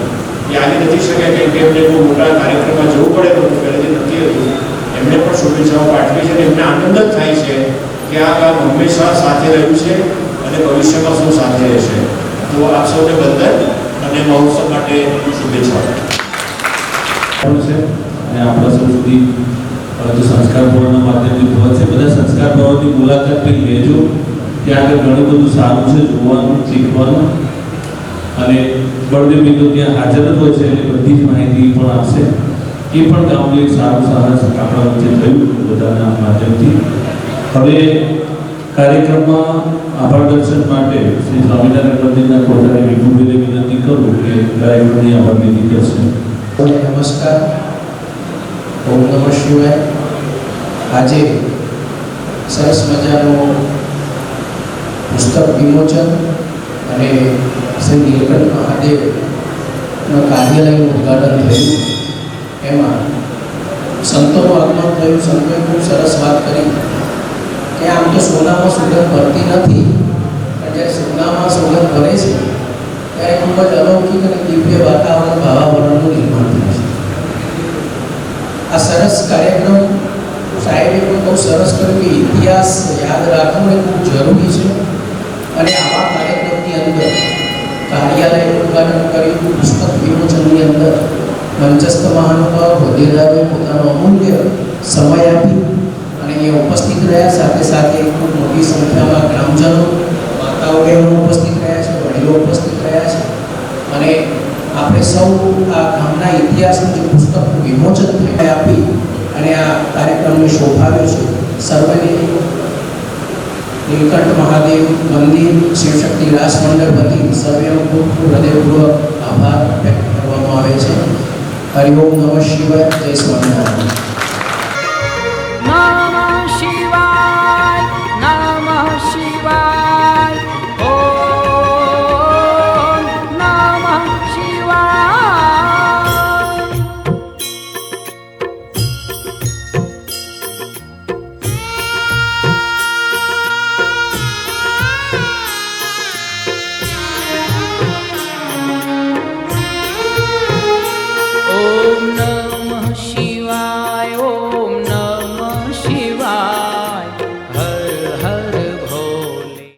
એ આવી નથી શકે કેમ કે એમને બહુ મોટા કાર્યક્રમમાં જવું પડે તો પહેલેથી નથી હતું એમણે પણ શુભેચ્છાઓ પાઠવી છે અને એમને આનંદ જ થાય છે કે આ ગામ હંમેશા સાથે રહ્યું છે અને ભવિષ્યમાં શું સાથે રહેશે તો આપ સૌને વંદન અને મહોત્સવ માટે શુભેચ્છાઓ છે અને આપણા સૌ સુધી જે સંસ્કાર ભવનના માધ્યમથી પહોંચે બધા સંસ્કાર ભવનની મુલાકાત પણ લેજો ત્યાં આગળ ઘણું બધું સારું છે જોવાનું શીખવાનું અને બળદેવ મિત્રો ત્યાં હાજર જ હોય છે એટલે બધી જ માહિતી પણ આપશે એ પણ ગામનું એક સારું સાહસ આપણા વચ્ચે થયું બધાના માધ્યમથી હવે કાર્યક્રમમાં આભાર દર્શન માટે શ્રી સ્વામિનારાયણ મંદિરના કોઠારી વિભુભાઈને વિનંતી કરું કે કાર્યક્રમની આભાર વિધિ કરશે. નમસ્કાર, ઓમ નમઃ શિવાય. આજે સરસ મજાનું પુસ્તક વિમોચન અને શ્રી નીલકંઠ મહાદેવના કાર્યાલયનું ઉદ્ઘાટન થયું. એમાં સંતોનું આગમન થયું. સંતોએ ખૂબ સરસ વાત કરી કે આમ તો સોનામાં સુગંધ ભરતી નથી, પણ જ્યારે સોનામાં સુગંધ ભરે છે ત્યારે ખૂબ જ અલૌકિક અને દિવ્ય વાતાવરણ ભાવાવરણનું નિર્માણ થાય છે. આ સરસ કાર્યક્રમ સાહેબે પણ બહુ સરસ કર્યું કે ઇતિહાસ યાદ રાખવો એ ખૂબ જરૂરી છે અને આવા કાર્યક્રમની અંદર કાર્યાલયનું ઉદ્ઘાટન કર્યું, પુસ્તક વિમોચનની અંદર મંચસ્થ મહાનુભાવ હોદ્દેદારોએ પોતાનો અમૂલ્ય સમય આપી અને અહીંયા ઉપસ્થિત રહ્યા. સાથે સાથે ખૂબ મોટી સંખ્યામાં ગ્રામજનો માતાઓ બહેનો ઉપસ્થિત રહ્યા છે, વડીલો ઉપસ્થિત રહ્યા છે અને આપણે સૌ આ ગામના ઇતિહાસનું જે પુસ્તકનું વિમોચન થઈ આપી અને આ કાર્યક્રમને શોભાવ્યો છે. સર્વેને નીલકંઠ મહાદેવ મંદિર શિવશક્તિ રાસ મંડળ વતી સર્વેનો ખૂબ ખૂબ હૃદયપૂર્વક આભાર વ્યક્ત કરવામાં આવે છે. હરિ ઓમ નમઃ શિવાય. જય સ્વામિનારાયણ.